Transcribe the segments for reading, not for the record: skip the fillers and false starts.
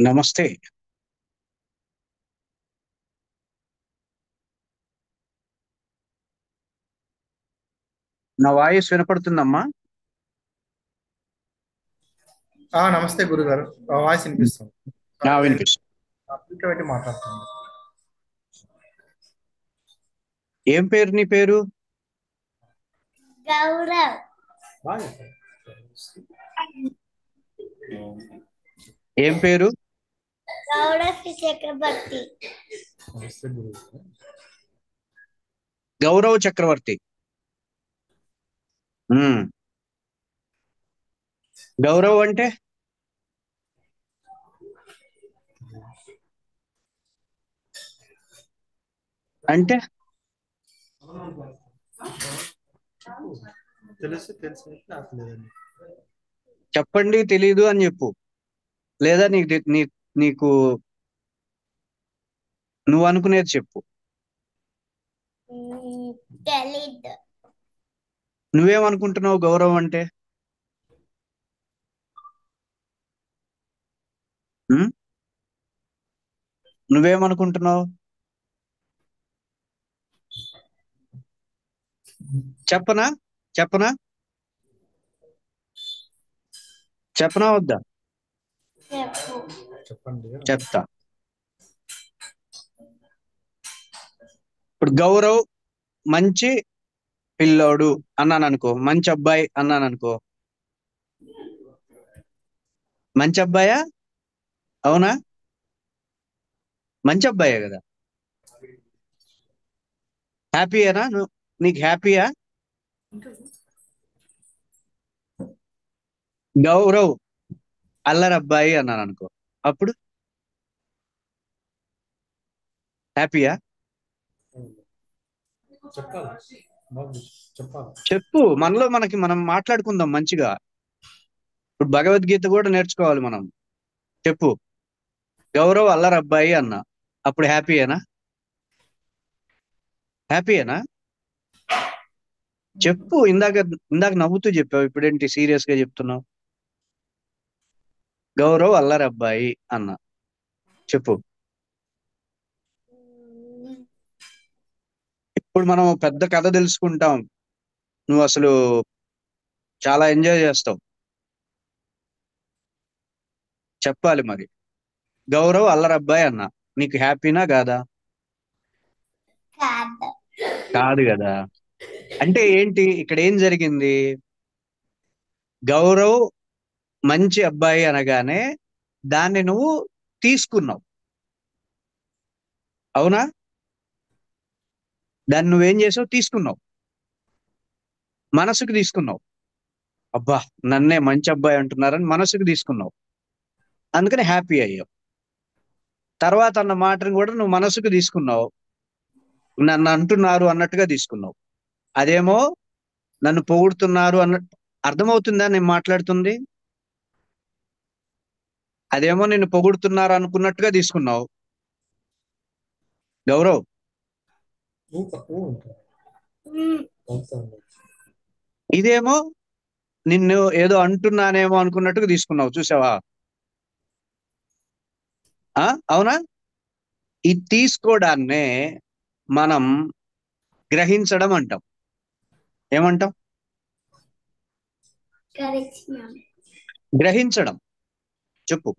నమస్తే. నా వాయిస్ వినపడుతుందమ్మా? నమస్తే గురుగారు. వాయిస్ వినిపిస్తుంది. వినిపిస్తుంది. పెట్టి మాట్లాడుతుంది. ఏం పేరు నీ పేరు? గౌరవ్. ఏం పేరు? గౌరవ్ చక్రవర్తి. గౌరవ్ చక్రవర్తి. గౌరవ్ అంటే అంటే చెప్పండి, తెలీదు అని చెప్పు. లేదా నీకు నువ్వు అనుకునేది చెప్పు. తెలీదు. నువ్వేమనుకుంటున్నావు గౌరవం అంటే? నువ్వేమనుకుంటున్నావు? చెప్పనా చెప్పనా చెప్పనా వద్దా? చెప్పండి. చెప్తా. ఇప్పుడు గౌరవ్ మంచి పిల్లోడు అన్నాను అనుకో, మంచి అబ్బాయి అన్నాను అనుకో, మంచి అబ్బాయా? అవునా? మంచి అబ్బాయే కదా. హ్యాపీయేనా? నీకు హ్యాపీయా? గౌరవ్ అల్లరి అబ్బాయి అన్నాను అనుకో, అప్పుడు హ్యాపీయా? చెప్పు. మనలో మనం మాట్లాడుకుందాం మంచిగా. ఇప్పుడు భగవద్గీత కూడా నేర్చుకోవాలి మనం. చెప్పు. గౌరవ్ అల్లరి అబ్బాయి అన్నా, అప్పుడు హ్యాపీయేనా? హ్యాపీయేనా? చెప్పు. ఇందాక నవ్వుతూ చెప్పావు, ఇప్పుడేంటి సీరియస్ గా చెప్తున్నావు? గౌరవ్ అల్లరి అబ్బాయి అన్నా, చెప్పు. ఇప్పుడు మనం పెద్ద కథ తెలుసుకుంటాం. నువ్వు అసలు చాలా ఎంజాయ్ చేస్తావు. చెప్పాలి మరి. గౌరవ్ అల్లరి అబ్బాయి అన్నా, నీకు హ్యాపీనా కాదా? కాదు కదా. అంటే ఏంటి ఇక్కడ ఏం జరిగింది? గౌరవ్ మంచి అబ్బాయి అనగానే దాన్ని నువ్వు తీసుకున్నావు, అవునా? దాన్ని నువ్వేం చేసావు? తీసుకున్నావు, మనసుకు తీసుకున్నావు. అబ్బా, నన్నే మంచి అబ్బాయి అంటున్నారని మనసుకు తీసుకున్నావు, అందుకని హ్యాపీ అయ్యావు. తర్వాత అన్న మాటను కూడా నువ్వు మనసుకు తీసుకున్నావు, నన్ను అంటున్నారు అన్నట్టుగా తీసుకున్నావు. అదేమో నన్ను పొగుడుతున్నారు అన్నట్టు. అర్థమవుతుందా నేను మాట్లాడుతుంది? అదేమో నిన్ను పొగుడుతున్నారు అనుకున్నట్టుగా తీసుకున్నావు గౌరవ్. ఇదేమో నిన్ను ఏదో అంటున్నానేమో అనుకున్నట్టుగా తీసుకున్నావు. చూసావా? అవునా? ఇది తీసుకోవడాన్నే మనం గ్రహించడం అంటాం. ఏమంటాం? గ్రహించడం. చెప్పు.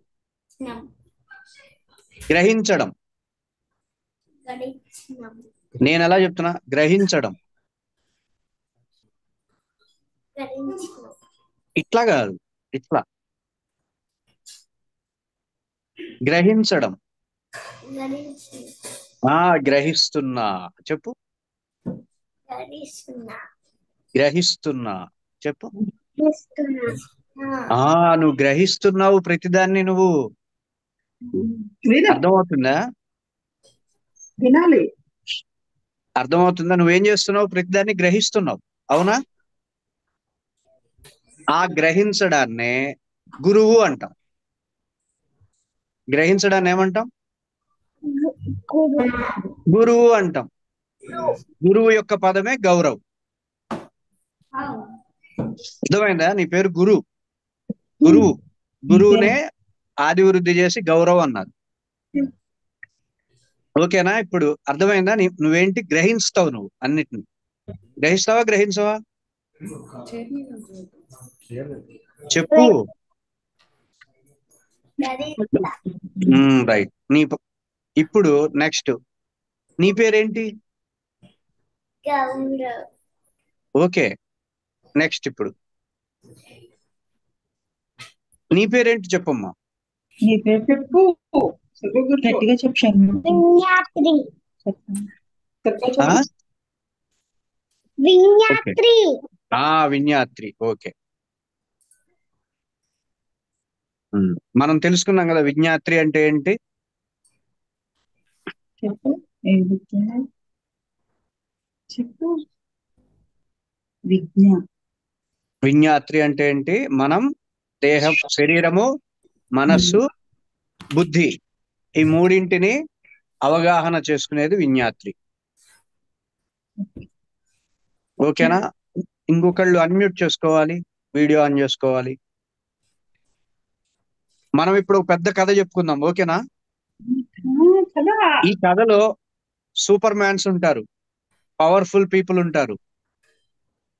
గ్రహించడం. నేను ఎలా చెప్తున్నా? గ్రహించడం. ఇట్లా కాదు, ఇట్లా. గ్రహించడం. గ్రహిస్తున్నా. చెప్పు. గ్రహిస్తున్నా. చెప్పు. నువ్వు గ్రహిస్తున్నావు ప్రతిదాన్ని. నువ్వు అర్థమవుతుందా? వినాలి. అర్థమవుతుందా? నువ్వేం చేస్తున్నావు? ప్రతిదాన్ని గ్రహిస్తున్నావు, అవునా? ఆ గ్రహించడాన్నే గురువు అంటాం. గ్రహించడాన్ని ఏమంటాం? గురువు అంటాం. గురువు యొక్క పదమే గౌరవ్. అర్థమైందా? నీ పేరు గురువు. గురువునే ఆది వృద్ధి చేసి గౌరవం అన్నారు. ఓకేనా? ఇప్పుడు అర్థమైందా? నువ్వేంటి గ్రహిస్తావు, నువ్వు అన్నిటిని గ్రహించవా? చెప్పు. రైట్. ఇప్పుడు నెక్స్ట్, నీ పేరేంటి? గౌరవ్. ఓకే, నెక్స్ట్ ఇప్పుడు నీ పేరేంటి చెప్పమ్మా. నీ పేరు చెప్పు. గట్టిగా చెప్పాను. విన్యాత్రి. ఆ? విన్యాత్రి. విన్యాత్రి. ఓకే. మనం తెలుసుకున్నాం కదా విజ్ఞాత్రి అంటే ఏంటి. చెప్పు. చెప్పు. విజ్ఞాత్రి అంటే ఏంటి? మనం దేహం, శరీరము, మనస్సు, బుద్ధి, ఈ మూడింటిని అవగాహన చేసుకునేది విజ్ఞాత్రి. ఓకేనా? ఇంకొకళ్ళు అన్మ్యూట్ చేసుకోవాలి, వీడియో ఆన్ చేసుకోవాలి. మనం ఇప్పుడు ఒక పెద్ద కథ చెప్పుకుందాం. ఓకేనా? ఈ కథలో సూపర్ మ్యాన్స్ ఉంటారు, పవర్ఫుల్ పీపుల్ ఉంటారు,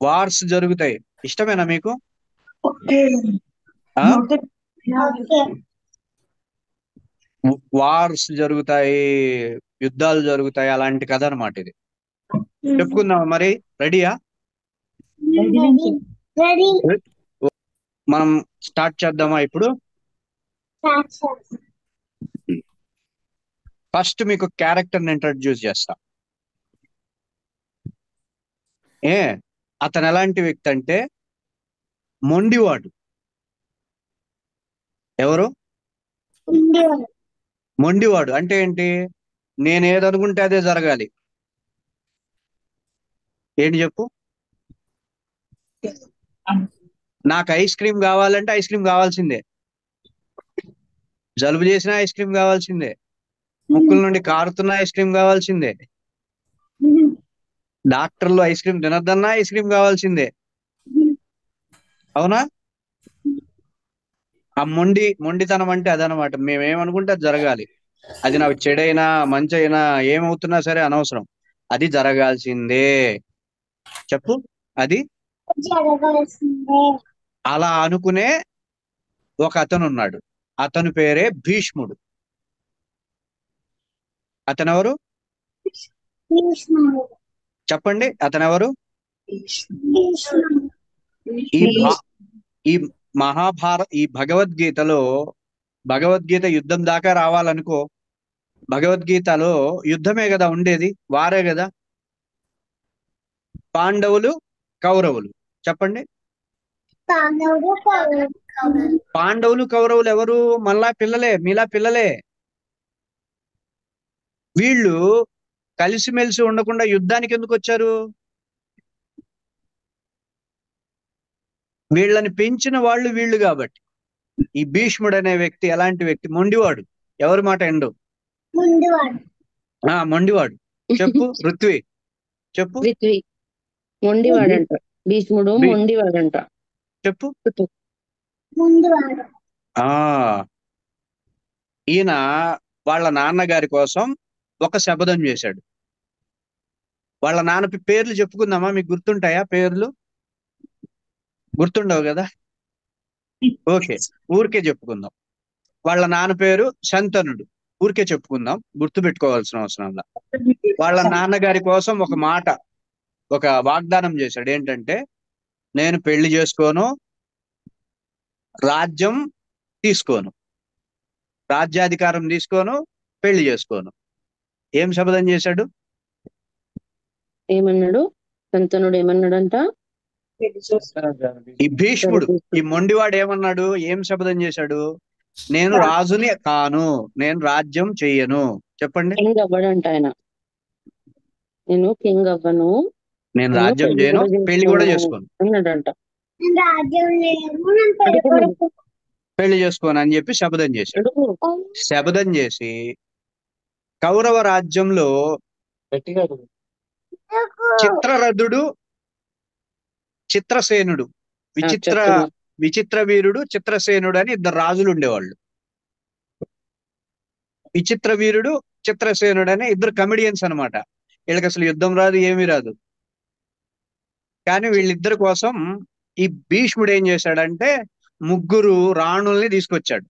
వార్స్ జరుగుతాయి. ఇష్టమేనా మీకు? వార్స్ జరుగుతాయి, యుద్ధాలు జరుగుతాయి, అలాంటి కథ అన్నమాట ఇది. చెప్పుకుందాం మరి. రెడీయా? మనం స్టార్ట్ చేద్దామా ఇప్పుడు? ఫస్ట్ మీకు క్యారెక్టర్ని ఇంట్రడ్యూస్ చేస్తా. అతను ఎలాంటి వ్యక్తి అంటే మొండివాడు. ఎవరు? మొండివాడు అంటే ఏంటి? నేనేదనుకుంటే అదే జరగాలి. ఏంటి చెప్పు? నాకు ఐస్ క్రీమ్ కావాలంటే ఐస్ క్రీమ్ కావాల్సిందే, జలుబు చేసిన ఐస్ క్రీమ్ కావాల్సిందే, ముక్కుల నుండి కారుతున్న ఐస్ క్రీమ్ కావాల్సిందే, డాక్టర్లు ఐస్ క్రీమ్ తినద్దన్నా ఐస్ క్రీమ్ కావాల్సిందే. అవునా? ఆ మొండితనం అంటే అదనమాట. మేమేమనుకుంటే అది జరగాలి. అది నాకు చెడైనా మంచి అయినా ఏమవుతున్నా సరే అనవసరం, అది జరగాల్సిందే. చెప్పు. అది అలా అనుకునే ఒక అతను ఉన్నాడు. అతని పేరే భీష్ముడు. అతనెవరు చెప్పండి? అతనెవరు? ఈ ఈ భగవద్గీతలో, భగవద్గీత యుద్ధం దాకా రావాలనుకో, భగవద్గీతలో యుద్ధమే కదా ఉండేది, వారే కదా. పాండవులు, కౌరవులు. చెప్పండి. పాండవులు, కౌరవులు ఎవరు? మళ్ళా పిల్లలే, మీలా పిల్లలే. వీళ్ళు కలిసిమెలిసి ఉండకుండా యుద్ధానికి ఎందుకు వచ్చారు? వీళ్ళని పెంచిన వాళ్ళు వీళ్ళు కాబట్టి. ఈ భీష్ముడు అనే వ్యక్తి ఎలాంటి వ్యక్తి? మొండివాడు. ఎవరి మాట ఎండు? మొండివాడు. చెప్పు పృథ్వీ, చెప్పు. మొండివాడంట భీష్ముడు. మొండివాడంట. చెప్పు. ఈయన వాళ్ళ నాన్నగారి కోసం ఒక శపథం చేశాడు. వాళ్ళ నాన్న పేర్లు చెప్పుకుందామా? మీకు గుర్తుంటాయా పేర్లు? గుర్తుండవు కదా? ఓకే, ఊరికే చెప్పుకుందాం. వాళ్ళ నాన్న పేరు శంతనుడు. ఊరికే చెప్పుకుందాం, గుర్తు పెట్టుకోవాల్సిన అవసరంలా. వాళ్ళ నాన్నగారి కోసం ఒక మాట, ఒక వాగ్దానం చేశాడు. ఏంటంటే, నేను పెళ్లి చేసుకోను, రాజ్యం తీసుకోను, రాజ్యాధికారం తీసుకోను, పెళ్లి చేసుకోను. ఏం శపథం చేశాడు? ఏమన్నాడు? శంతనుడు ఏమన్నాడంట? ఈ భీష్ముడు, ఈ మొండివాడు ఏమన్నాడు? ఏం శపథం చేశాడు? నేను రాజుని కాను, నేను రాజ్యం చెయ్యను. చెప్పండి. కింగ్ అవ్వడంట ఆయన. నేను కింగ్ అవ్వను, నేను రాజ్యం చేయను, పెళ్లి కూడా చేసుకోను అన్నాడంట. పెళ్లి చేసుకోను అని చెప్పి శపథం చేశాడు. శపథం చేసి కౌరవ రాజ్యంలో చిత్రరథుడు, చిత్రసేనుడు, విచిత్ర వీరుడు, చిత్రసేనుడు అని ఇద్దరు రాజులు ఉండేవాళ్ళు. విచిత్ర వీరుడు, చిత్రసేనుడు అనే ఇద్దరు కమెడియన్స్ అన్నమాట. వీళ్ళకి అసలు యుద్ధం రాదు, ఏమీ రాదు. కానీ వీళ్ళిద్దరి కోసం ఈ భీష్ముడు ఏం చేశాడంటే ముగ్గురు రాణుల్ని తీసుకొచ్చాడు.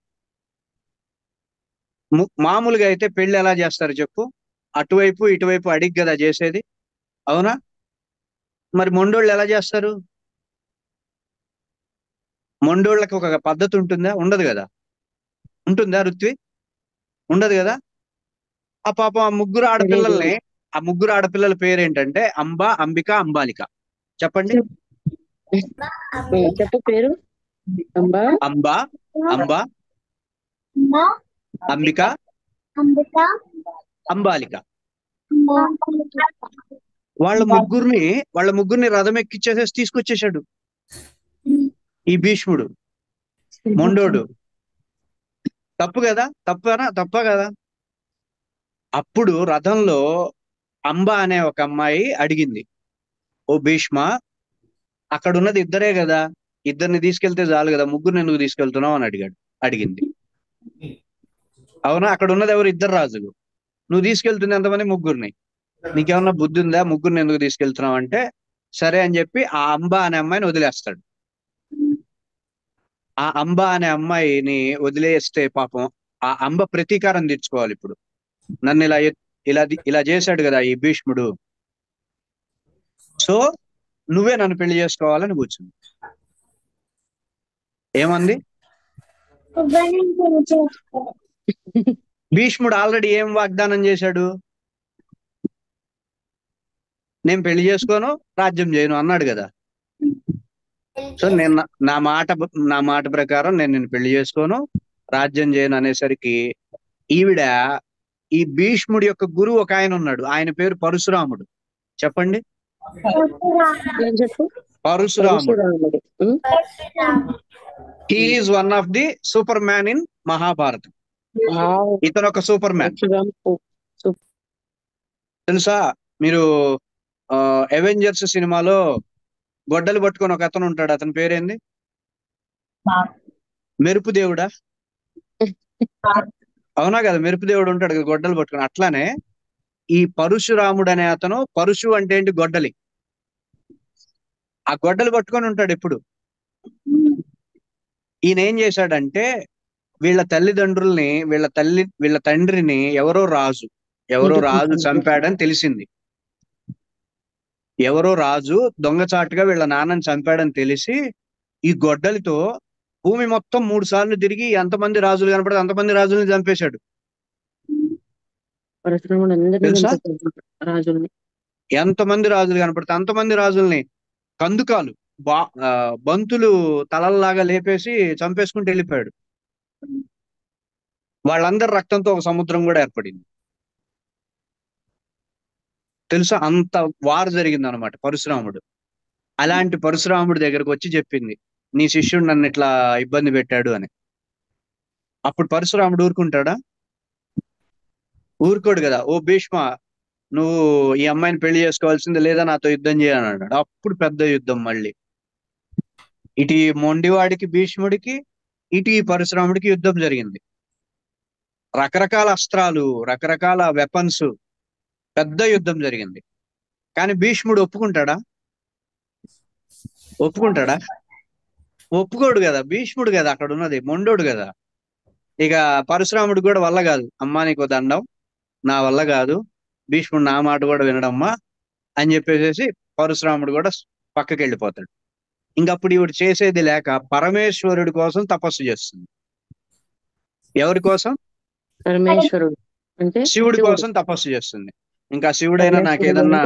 మామూలుగా అయితే పెళ్లి ఎలా చేస్తారు చెప్పు? అటువైపు ఇటువైపు అడిగి కదా చేసేది, అవునా? మరి మొండోళ్ళు ఎలా చేస్తారు? మొండోళ్ళకి ఒక పద్ధతి ఉంటుందా? ఉండదు కదా. ఉంటుందా రుత్వి? ఉండదు కదా. ఆ పాపం తెలియదు. ఆ ముగ్గురు ఆడపిల్లల పేరేంటంటే అంబ, అంబిక, అంబాలిక. చెప్పండి. చెప్పు పేరు. అంబా, అంబ, అంబ, అమ్మ అంబిక, అంబిక అంబాలిక. అంబిక. వాళ్ళ ముగ్గురిని రథం ఎక్కిచ్చేసేసి తీసుకొచ్చేసాడు ఈ భీష్ముడు. మొండోడు. తప్పు కదా? తప్ప కదా? అప్పుడు రథంలో అంబ అనే ఒక అమ్మాయి అడిగింది, ఓ భీష్మ, అక్కడ ఉన్నది ఇద్దరే కదా, ఇద్దరిని తీసుకెళ్తే చాలు కదా, ముగ్గురిని ఎందుకు తీసుకెళ్తున్నావు అని అడిగింది. అవునా? అక్కడ ఉన్నది ఎవరు? ఇద్దరు రాజులు. నువ్వు తీసుకెళ్తుంది ఎంతమంది? ముగ్గురిని. నీకేమన్నా బుద్ధి ఉందా? ముగ్గురిని ఎందుకు తీసుకెళ్తున్నావు అంటే సరే అని చెప్పి ఆ అంబ అనే అమ్మాయిని వదిలేస్తాడు. ఆ అంబ అనే అమ్మాయిని వదిలేస్తే పాపం ఆ అంబ ప్రతీకారం తీర్చుకోవాలి. ఇప్పుడు నన్ను ఇలా చేశాడు కదా ఈ భీష్ముడు, సో నువ్వే నన్ను పెళ్లి చేసుకోవాలని కూర్చుంది. ఏమంది? భీష్ముడు ఆల్రెడీ ఏం వాగ్దానం చేశాడు? నేను పెళ్లి చేసుకోను, రాజ్యం చేయను అన్నాడు కదా. సో నేను నా మాట ప్రకారం నేను నిన్ను పెళ్లి చేసుకోను, రాజ్యం చేయను అనేసరికి ఈవిడ, ఈ భీష్ముడి యొక్క గురువు ఒక ఆయన ఉన్నాడు, ఆయన పేరు పరశురాముడు. చెప్పండి. ఏం చెప్పు. పరశురాముడు. పరశురాముడు. He is one of the super man in Mahabharatam. Wow. ఇతను ఒక సూపర్ మ్యాన్. పరశురాము. తెలుసా మీరు? అవెంజర్స్ సినిమాలో గొడ్డలు పట్టుకొని ఒక అతను ఉంటాడు, అతని పేరేంది? మెరుపు దేవుడా? అవునా కదా, మెరుపు దేవుడు ఉంటాడు కదా గొడ్డలు పట్టుకొని. అట్లానే ఈ పరశురాముడు అనే అతను, పరశు అంటే ఏంటి? గొడ్డలి. ఆ గొడ్డలు పట్టుకొని ఉంటాడు ఎప్పుడు. ఈయన ఏం చేశాడంటే వీళ్ళ తల్లిదండ్రుల్ని, వీళ్ళ తండ్రిని ఎవరో రాజు చంపాడని తెలిసింది. ఎవరో రాజు దొంగచాటుగా వీళ్ళ నాన్నని చంపాడని తెలిసి ఈ గొడ్డలితో భూమి మొత్తం 3 సార్లు తిరిగి ఎంతమంది రాజులు కనపడితే అంతమంది రాజుల్ని చంపేశాడు. పరశురాముడు అందరినీ తెలుసా? చంపేశాడు రాజుల్ని. ఎంతమంది రాజులు కనపడితే అంతమంది రాజుల్ని కందుకాలు, బంతులు తలల్లాగా లేపేసి చంపేసుకుంటూ వెళ్ళిపోయాడు. వాళ్ళందరి రక్తంతో ఒక సముద్రం కూడా ఏర్పడింది. తెలుసా? అంత వార్ జరిగింది అనమాట పరశురాముడు. అలాంటి పరశురాముడి దగ్గరకు వచ్చి చెప్పింది, నీ శిష్యుడు నన్ను ఇట్లా ఇబ్బంది పెట్టాడు అని. అప్పుడు పరశురాముడు ఊరుకుంటాడా? ఊరుకోడు కదా. ఓ భీష్మ, నువ్వు ఈ అమ్మాయిని పెళ్లి చేసుకోవాల్సింది, లేదా నాతో యుద్ధం చేయని అన్నాడు. అప్పుడు పెద్ద యుద్ధం మళ్ళీ. ఇటు ఈ మొండివాడికి భీష్ముడికి, ఇటు ఈ పరశురాముడికి యుద్ధం జరిగింది. రకరకాల అస్త్రాలు, రకరకాల వెపన్స్, పెద్ద యుద్ధం జరిగింది. కానీ భీష్ముడు ఒప్పుకుంటాడా? ఒప్పుకోడు కదా. భీష్ముడు కదా అక్కడ ఉన్నది, మొండోడు కదా. ఇక పరశురాముడు కూడా వల్ల కాదు, అమ్మా నీకు దండం, నా వల్ల కాదు, భీష్ముడు నా మాట కూడా వినడమ్మా అని చెప్పేసి పరశురాముడు కూడా పక్కకి వెళ్ళిపోతాడు. ఇంకప్పుడు ఈవిడ చేసేది లేక పరమేశ్వరుడి కోసం తపస్సు చేస్తుంది. ఎవరి కోసం? పరమేశ్వరుడు అంటే శివుడి కోసం తపస్సు చేస్తుంది. ఇంకా శివుడైనా నాకేదన్నా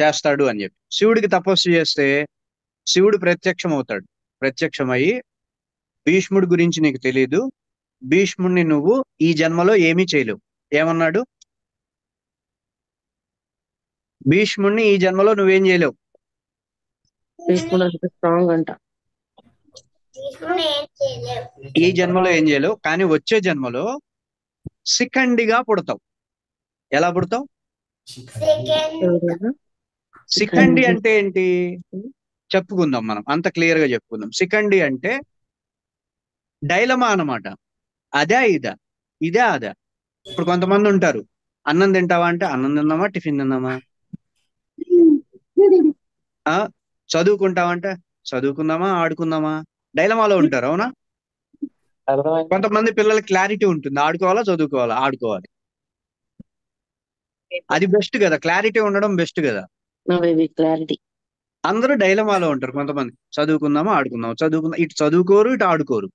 చేస్తాడు అని చెప్పి శివుడికి తపస్సు చేస్తే శివుడు ప్రత్యక్షమయ్యి, భీష్ముడి గురించి నీకు తెలీదు, భీష్ముడిని నువ్వు ఈ జన్మలో ఏమీ చేయలేవు. ఏమన్నాడు? భీష్ముడిని ఈ జన్మలో నువ్వేం చేయలేవు. భీష్ముడు అంత స్ట్రాంగ్ అంట. ఈ జన్మలో ఏం చేయలేవు, కానీ వచ్చే జన్మలో శిఖండిగా పుడతావు. ఎలా పుడతావు? శిఖండి అంటే ఏంటి చెప్పుకుందాం, మనం అంత క్లియర్ గా చెప్పుకుందాం. శిఖండి అంటే డైలమా అన్నమాట. అదే ఇదా, ఇప్పుడు కొంతమంది ఉంటారు, అన్నం తింటావా అంటే అన్నం తిందామా టిఫిన్ తిందామా, ఆ చదువుకుంటావంటే చదువుకుందామా ఆడుకుందామా, డైలమాలో ఉంటారు. అవునా? కొంతమంది పిల్లల క్లారిటీ ఉంటుంది, ఆడుకోవాలా చదువుకోవాలా, ఆడుకోవాలి. అది బెస్ట్ కదా, క్లారిటీ ఉండడం బెస్ట్ కదా. నా బేబీ క్లారిటీ. అందరూ డైలమాలో ఉంటారు. కొంతమంది చదువుకుందామా ఆడుకుందామా, ఇటు చదువుకోరు ఇటు ఆడుకోరు.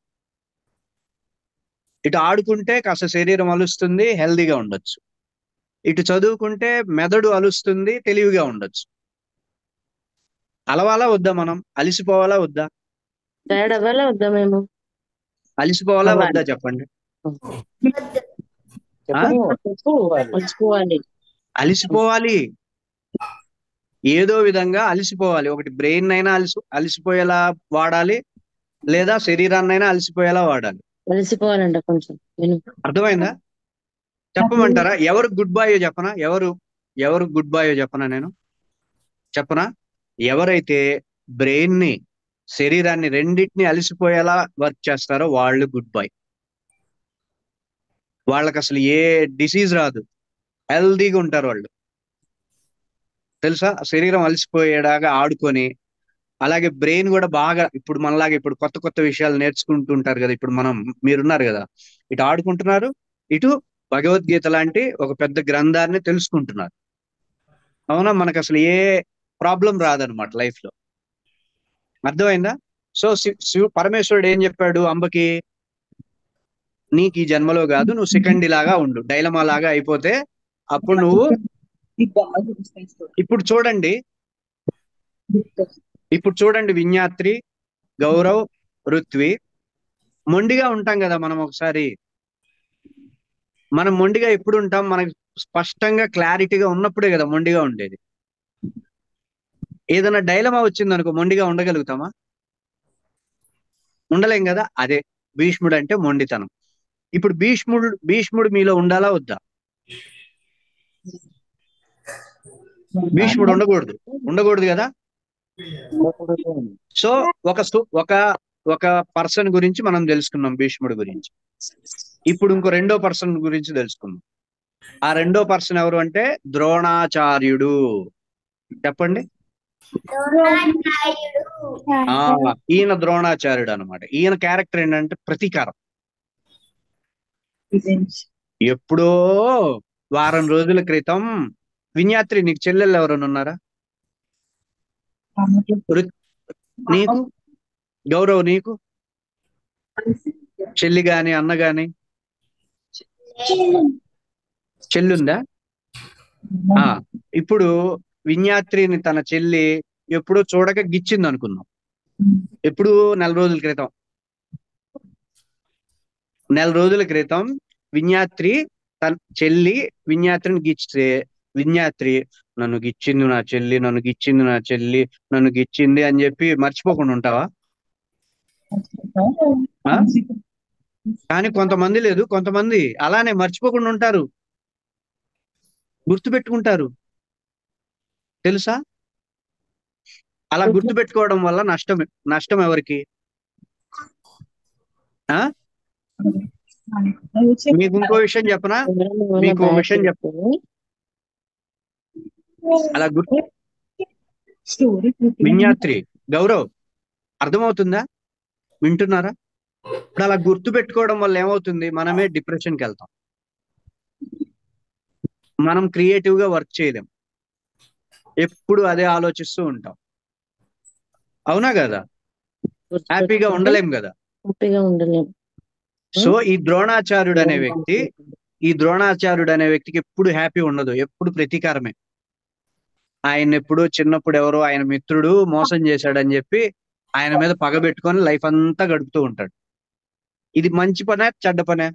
ఇటు ఆడుకుంటే కాస్త శరీరం అలుస్తుంది, హెల్దీగా ఉండొచ్చు. ఇటు చదువుకుంటే మెదడు అలుస్తుంది, తెలివిగా ఉండొచ్చు. అలవాలా వద్దా? మనం అలిసిపోవాలా వద్దా? టైర్డ్ అవ్వాలా వద్దా మేము? అలిసిపోవాలా వద్దా అవ్వాలి. చెప్పండి. ఆ? మర్చిపోవాలి. అలిసిపోవాలి, ఏదో విధంగా అలిసిపోవాలి. ఒకటి బ్రెయిన్ అయినా అలిసిపోయేలా వాడాలి, లేదా శరీరాన్నైనా అలిసిపోయేలా వాడాలి. అలసిపోవాలంట కొంచెం విను. అర్థమైందా? చెప్పమంటారా? ఎవరు గుడ్ బాయ్ చెప్పనా? ఎవరు గుడ్ బాయ్ చెప్పనా? నేను చెప్పనా? ఎవరైతే బ్రెయిన్ ని శరీరాన్ని రెండింటిని అలిసిపోయేలా వర్క్ చేస్తారో వాళ్ళు గుడ్ బాయ్. వాళ్ళకి అసలు ఏ డిసీజ్ రాదు, హెల్దీగా ఉంటారు వాళ్ళు. తెలుసా? శరీరం అలసిపోయేలాగా ఆడుకొని, అలాగే బ్రెయిన్ కూడా బాగా, ఇప్పుడు మనలాగా ఇప్పుడు కొత్త కొత్త విషయాలు నేర్చుకుంటుంటారు కదా. ఇప్పుడు మీరున్నారు కదా, ఇటు ఆడుకుంటున్నారు, ఇటు భగవద్గీత లాంటి ఒక పెద్ద గ్రంథాన్ని తెలుసుకుంటున్నారు. అవునా? మనకు అసలు ఏ ప్రాబ్లం రాదనమాట లైఫ్ లో. అర్థమైందా? సో పరమేశ్వరుడు ఏం చెప్పాడు అంబకి? నీకు ఈ జన్మలో కాదు, నువ్వు సెకండ్ లాగా ఉండు, డైలమా లాగా అయిపోతే అప్పుడు నువ్వు. ఇప్పుడు చూడండి, విన్యాత్రి, గౌరవ్, రుత్వి మొండిగా ఉంటాం కదా మనం. ఒకసారి మనం మొండిగా ఎప్పుడు ఉంటాం? మనకి స్పష్టంగా క్లారిటీగా ఉన్నప్పుడే కదా మొండిగా ఉండేది. ఏదైనా డైలమా వచ్చింది అనుకో, మొండిగా ఉండగలుగుతామా? ఉండలేం కదా. అదే భీష్ముడు అంటే మొండితనం. ఇప్పుడు భీష్ముడు మీలో ఉండాలా వద్దా? భీష్ముడు ఉండకూడదు కదా. సో ఒక పర్సన్ గురించి మనం తెలుసుకున్నాం, భీష్ముడి గురించి. ఇప్పుడు ఇంకో రెండో పర్సన్ గురించి తెలుసుకుందాం. ఆ రెండో పర్సన్ ఎవరు అంటే ద్రోణాచార్యుడు. చెప్పండి. ఈయన ద్రోణాచార్యుడు అనమాట. ఈయన క్యారెక్టర్ ఏంటంటే ప్రతీకారం. ఎప్పుడో వారం రోజుల క్రితం, విన్యాత్రి నీకు చెల్లెళ్ళు ఎవరైనా ఉన్నారా? నీకు గౌరవ్, నీకు చెల్లి గాని అన్న గాని చెల్లుందా? ఇప్పుడు విన్యాత్రిని తన చెల్లి ఎప్పుడో చూడక గిచ్చింది అనుకుందాం. ఎప్పుడు? నెల రోజుల క్రితం విన్యాత్రి తన చెల్లి విన్యాత్రిని గిచ్చితే, విన్యాత్రి నన్ను గిచ్చింది నా చెల్లి నన్ను గిచ్చింది అని చెప్పి మర్చిపోకుండా ఉంటావా? కానీ కొంతమంది లేదు, కొంతమంది అలానే మర్చిపోకుండా ఉంటారు, గుర్తుపెట్టుకుంటారు. తెలుసా? అలా గుర్తుపెట్టుకోవడం వల్ల నష్టం ఎవరికి? మీకు ఇంకో విషయం చెప్పనా? అలా విన్యాత్రి, గౌరవ్, అర్థమవుతుందా? వింటున్నారా? ఇప్పుడు అలా గుర్తు పెట్టుకోవడం వల్ల ఏమవుతుంది? మనమే డిప్రెషన్కి వెళ్తాం, మనం క్రియేటివ్ గా వర్క్ చేయలేం, ఎప్పుడు అదే ఆలోచిస్తూ ఉంటాం. అవునా కదా? హ్యాపీగా ఉండలేం కదా. సో ఈ ద్రోణాచార్యుడు అనే వ్యక్తికి ఎప్పుడు హ్యాపీ ఉండదు, ఎప్పుడు ప్రతీకారమే. ఆయన ఎప్పుడు చిన్నప్పుడు ఎవరో ఆయన మిత్రుడు మోసం చేశాడని చెప్పి ఆయన మీద పగబెట్టుకొని లైఫ్ అంతా గడుపుతూ ఉంటాడు. ఇది మంచి పనే చెడ్డ పనే?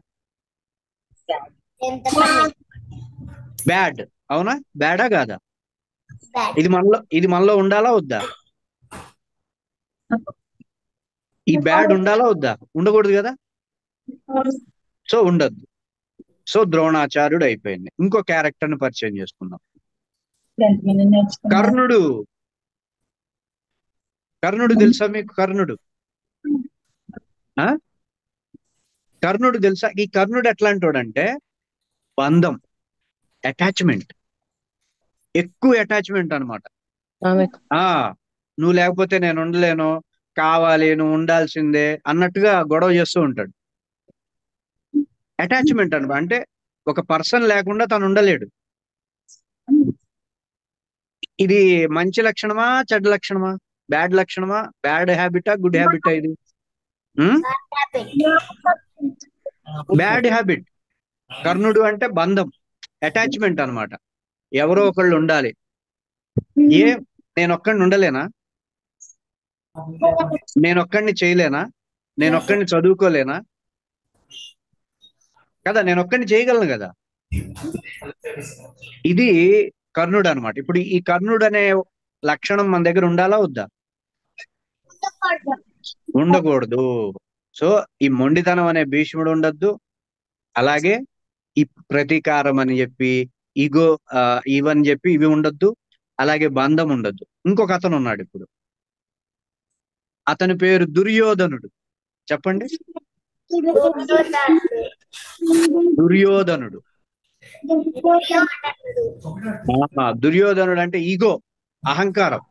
బ్యాడ్. అవునా? బ్యాడా కాదా? ఇది మనలో ఉండాలా వద్దా? ఈ బ్యాడ్ ఉండాలా వద్దా? ఉండకూడదు కదా. సో ఉండద్దు. సో ద్రోణాచార్యుడు అయిపోయింది. ఇంకో క్యారెక్టర్ ని పరిచయం చేసుకుందాం. కర్ణుడు తెలుసా మీకు? కర్ణుడు తెలుసా? ఈ కర్ణుడు ఎట్లాంటోడంటే బంధం, అటాచ్మెంట్, ఎక్కువ అటాచ్మెంట్ అనమాట. ఆమె నువ్వు లేకపోతే నేను ఉండలేను, కావాలి, నువ్వు ఉండాల్సిందే అన్నట్టుగా గొడవ చేస్తూ ఉంటాడు. అటాచ్మెంట్ అనమాట. అంటే ఒక పర్సన్ లేకుండా తను ఉండలేడు. ఇది మంచి లక్షణమా, చెడ్డ లక్షణమా, బ్యాడ్ లక్షణమా, బ్యాడ్ హ్యాబిటా, గుడ్ హ్యాబిటా ఇది? Bad habit. కర్ణుడు అంటే బంధం, అటాచ్మెంట్ అన్నమాట. ఎవరో ఒకళ్ళు ఉండాలి. నేనొక్కడిని ఉండలేనా? నేనొక్కడిని చేయలేనా? నేనొక్కడిని చదువుకోలేనా? కదా, నేనొక్కడిని చేయగలను కదా. ఇది కర్ణుడు అనమాట. ఇప్పుడు ఈ కర్ణుడు అనే లక్షణం మన దగ్గర ఉండాలా వద్దా? ఉండకూడదు. సో ఈ మొండితనం అనే భీష్ముడు ఉండద్దు. అలాగే ఈ ప్రతీకారం అని చెప్పి, ఈగో ఇవని చెప్పి ఇవి ఉండొద్దు. అలాగే బంధం ఉండొద్దు. ఇంకొక అతను ఉన్నాడు ఇప్పుడు. అతని పేరు దుర్యోధనుడు. చెప్పండి. దుర్యోధనుడు. దుర్యోధనుడు అంటే ఈగో, అహంకారం.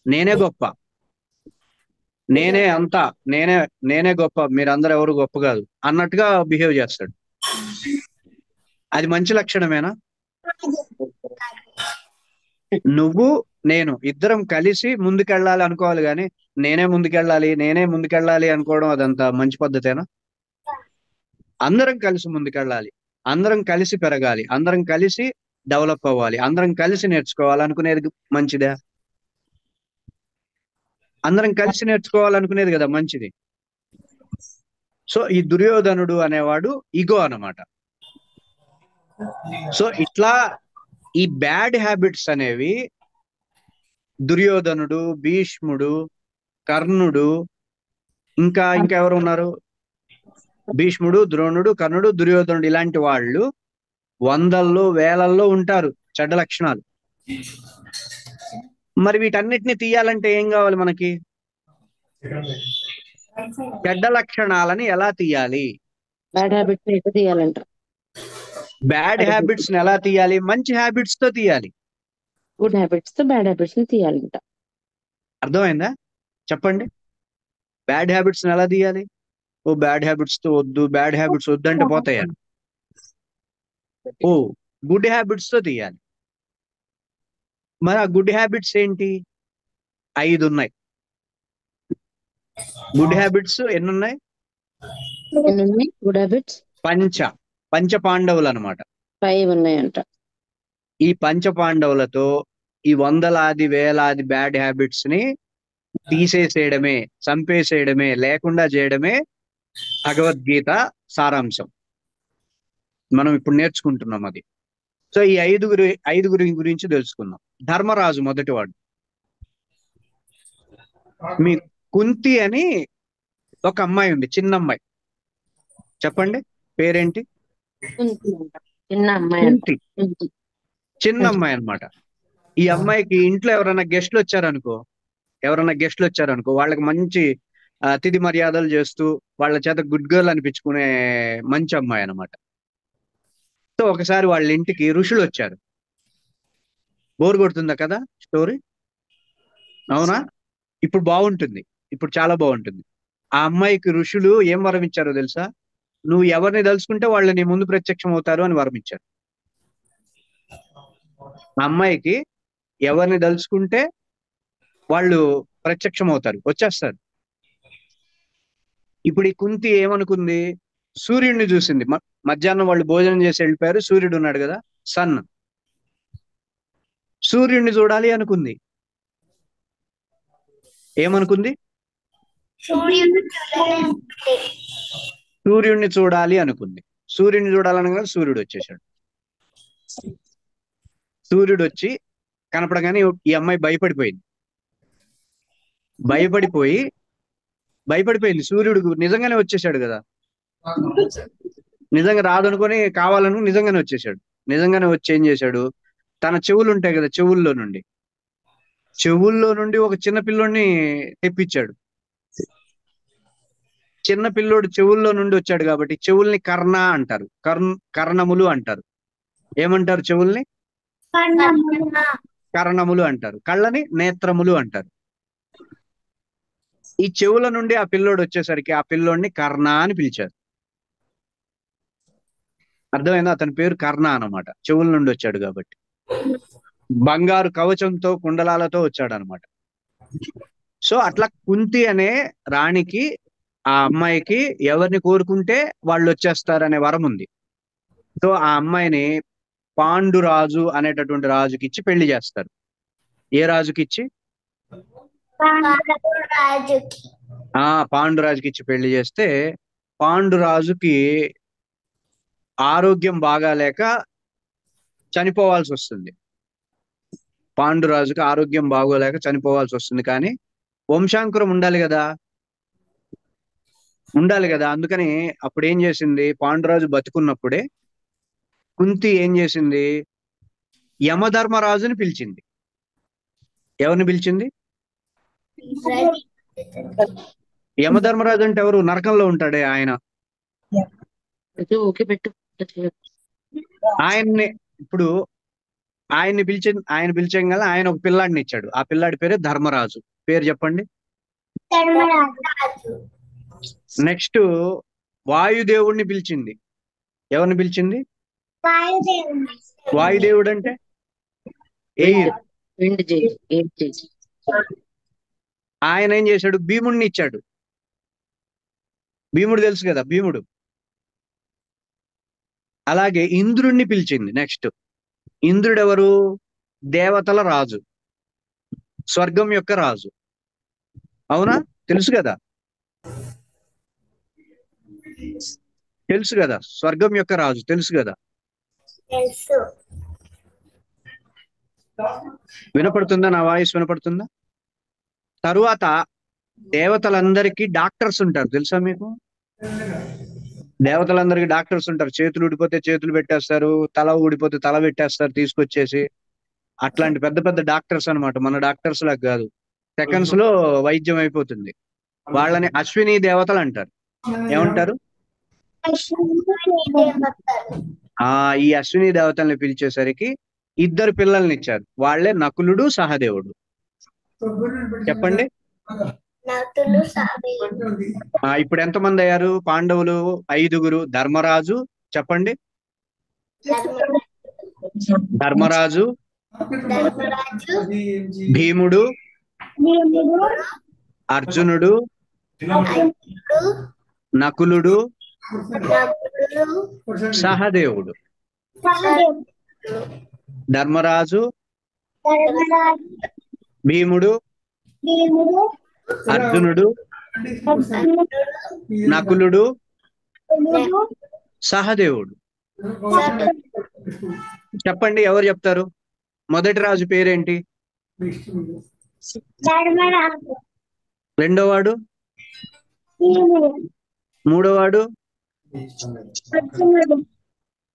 నేనే గొప్ప, నేనే అంతా, నేనే గొప్ప, మీరందరూ ఎవరు గొప్ప కాదు అన్నట్టుగా బిహేవ్ చేస్తాడు. అది మంచి లక్షణమేనా? నువ్వు నేను ఇద్దరం కలిసి ముందుకెళ్ళాలి అనుకోవాలి, కానీ నేనే ముందుకెళ్ళాలి అనుకోవడం అదంతా మంచి పద్ధతేనా? అందరం కలిసి ముందుకెళ్ళాలి, అందరం కలిసి పెరగాలి, అందరం కలిసి డెవలప్ అవ్వాలి, అందరం కలిసి నేర్చుకోవాలి అనుకునేది మంచిదే. అందరం కలిసి నేర్చుకోవాలనుకునేది కదా మంచిది. సో ఈ దుర్యోధనుడు అనేవాడు ఈగో అన్నమాట. సో ఇట్లా ఈ బ్యాడ్ హ్యాబిట్స్ అనేవి దుర్యోధనుడు, భీష్ముడు, కర్ణుడు, ఇంకా ఎవరు ఉన్నారు? భీష్ముడు, ద్రోణుడు, కర్ణుడు, దుర్యోధనుడు, ఇలాంటి వాళ్ళు వందల్లో వేలల్లో ఉంటారు చెడ్డ లక్షణాలు. మరి వీటన్నిటిని తీయాలంటే ఏం కావాలి మనకి? చెడ్డ లక్షణాలని ఎలా తీయాలి? బ్యాడ్ హ్యాబిట్స్ ఎట్లా తీయాలంట? బ్యాడ్ హ్యాబిట్స్ ని ఎలా తీయాలి? మంచి హ్యాబిట్స్ తో తీయాలి. గుడ్ హ్యాబిట్స్ తో బ్యాడ్ హ్యాబిట్స్ ని తీయాలంట. అర్థమైందా? చెప్పండి. బ్యాడ్ హ్యాబిట్స్ ని ఎలా తీయాలి? బ్యాడ్ హ్యాబిట్స్ తో వద్దు, బ్యాడ్ హ్యాబిట్స్ వద్దు అంటే పోతాయా? గుడ్ హ్యాబిట్స్ తో తీయాలి. మరి ఆ గుడ్ హ్యాబిట్స్ ఏంటి? 5 ఉన్నాయి. గుడ్ హ్యాబిట్స్ ఎన్ని ఉన్నాయి? గుడ్ హ్యాబిట్స్ పంచ పాండవులు అనమాట. 5 ఉన్నాయంట. ఈ పంచ పాండవులతో ఈ వందలాది వేలాది బ్యాడ్ హ్యాబిట్స్ ని తీసేసేయడమే, చంపేసేయడమే, లేకుండా చేయడమే భగవద్గీత సారాంశం. మనం ఇప్పుడు నేర్చుకుంటున్నాం అది. సో ఈ ఐదుగురి గురించి తెలుసుకుందాం. ధర్మరాజు మొదటివాడు. మీ కుంతి అని ఒక అమ్మాయి ఉంది, చిన్న అమ్మాయి. చెప్పండి పేరేంటి? చిన్న అమ్మాయి. కుంతి, చిన్న అమ్మాయి అన్నమాట. ఈ అమ్మాయికి ఇంట్లో ఎవరైనా గెస్ట్లు వచ్చారనుకో వాళ్ళకి మంచి అతిథి మర్యాదలు చేస్తూ వాళ్ళ చేత గుడ్ గర్ల్ అనిపించుకునే మంచి అమ్మాయి అన్నమాట. సో ఒకసారి వాళ్ళ ఇంటికి ఋషులు వచ్చారు. బోర్ కొడుతుందా కదా స్టోరీ? అవునా? ఇప్పుడు బాగుంటుంది, ఇప్పుడు చాలా బాగుంటుంది. ఆ అమ్మాయికి ఋషులు ఏం వరం ఇచ్చారో తెలుసా? నువ్వు ఎవరిని తలుచుకుంటే వాళ్ళు నీ ముందు ప్రత్యక్షం అవుతారు అని వరం ఇచ్చారు. ఆ అమ్మాయికి ఎవరిని తలుచుకుంటే వాళ్ళు ప్రత్యక్షం అవుతారు, వచ్చేస్తారు. ఇప్పుడు ఈ కుంతి ఏమనుకుంది? సూర్యుడిని చూసింది. మధ్యాహ్నం వాళ్ళు భోజనం చేసి వెళ్ళిపోయారు, సూర్యుడు ఉన్నాడు కదా, సన్. సూర్యుడిని చూడాలి అనుకుంది. ఏమనుకుంది? సూర్యుడిని చూడాలి అనుకుంది. సూర్యుడిని చూడాలనగా సూర్యుడు వచ్చేసాడు. సూర్యుడు వచ్చి కనపడగానే ఈ అమ్మాయి భయపడిపోయింది. సూర్యుడు నిజంగానే వచ్చేసాడు కదా, నిజంగా రాదనుకొని కావాలనుకుని నిజంగానే వచ్చేసాడు. నిజంగానే వచ్చి ఏం చేశాడు? తన చెవులు ఉంటాయి కదా, చెవుల్లో నుండి ఒక చిన్న పిల్లోడిని తెప్పించాడు. చిన్న పిల్లోడు చెవుల్లో నుండి వచ్చాడు కాబట్టి చెవుల్ని కర్ణ అంటారు, కర్ణములు అంటారు. ఏమంటారు? చెవుల్ని కర్ణములు అంటారు, కళ్ళని నేత్రములు అంటారు. ఈ చెవుల నుండి ఆ పిల్లోడు వచ్చేసరికి ఆ పిల్లోడిని కర్ణ అని పిలిచారు. అర్థమైందా? అతని పేరు కర్ణ అన్నమాట, చెవుల నుండి వచ్చాడు కాబట్టి. బంగారు కవచంతో కుండలాలతో వచ్చాడు అనమాట. సో అట్లా కుంతి అనే రాణికి, ఆ అమ్మాయికి ఎవరిని కోరుకుంటే వాళ్ళు వచ్చేస్తారనే వరం ఉంది. సో ఆ అమ్మాయిని పాండురాజు అనేటటువంటి రాజుకి ఇచ్చి పెళ్లి చేస్తారు. ఏ రాజుకి ఇచ్చి? పాండురాజుకి ఇచ్చి పెళ్లి చేస్తే పాండురాజుకి ఆరోగ్యం బాగాలేక చనిపోవాల్సి వస్తుంది. పాండురాజుకి ఆరోగ్యం బాగోలేక చనిపోవాల్సి వస్తుంది. కానీ వంశాంకురం ఉండాలి కదా, అందుకని అప్పుడు ఏం చేసింది? పాండురాజు బతుకున్నప్పుడే కుంతి ఏం చేసింది? యమధర్మరాజుని పిలిచింది. ఎవరిని పిలిచింది? యమధర్మరాజు అంటే ఎవరు? నరకంలో ఉంటాడే ఆయన. ఓకే పెట్టు. ఆయన్ని ఇప్పుడు ఆయన పిలిచంగా ఆయన ఒక పిల్లాడిని ఇచ్చాడు. ఆ పిల్లాడి పేరే ధర్మరాజు. పేరు చెప్పండి. నెక్స్ట్ వాయుదేవుడిని పిలిచింది. ఎవరిని పిలిచింది? వాయుదేవుడు అంటే ఎయిర్. ఆయన ఏం చేశాడు? భీముడిని ఇచ్చాడు. భీముడు తెలుసు కదా, భీముడు. అలాగే ఇంద్రుణ్ణి పిలిచింది. నెక్స్ట్ ఇంద్రుడు ఎవరు? దేవతల రాజు, స్వర్గం యొక్క రాజు. అవునా? తెలుసు కదా, స్వర్గం యొక్క రాజు తెలుసు కదా. వినపడుతుందా? నా వాయిస్ వినపడుతుందా? తరువాత దేవతలందరికీ డాక్టర్స్ ఉంటారు, తెలుసా మీకు? దేవతలందరికీ డాక్టర్స్ ఉంటారు. చేతులు ఊడిపోతే చేతులు పెట్టేస్తారు, తల ఊడిపోతే తల పెట్టేస్తారు తీసుకొచ్చేసి. అట్లాంటి పెద్ద పెద్ద డాక్టర్స్ అన్నమాట. మన డాక్టర్స్ లాగా కాదు, సెకండ్స్ లో వైద్యం అయిపోతుంది. వాళ్ళని అశ్విని దేవతలు అంటారు. ఏమంటారు? ఈ అశ్విని దేవతల్ని పిలిచేసరికి ఇద్దరు పిల్లల్ని ఇచ్చారు. వాళ్ళే నకులుడు, సహదేవుడు. చెప్పండి. ఇప్పుడు ఎంతమంది అయ్యారు పాండవులు? 5గురు. ధర్మరాజు చెప్పండి. ధర్మరాజు, భీముడు, అర్జునుడు, నకులుడు, సహదేవుడు. ధర్మరాజు, భీముడు, అర్జునుడు, నకులుడు, సహదేవుడు. చెప్పండి, ఎవరు చెప్తారు? మొదటి రాజు పేరేంటి? రెండోవాడు? మూడోవాడు?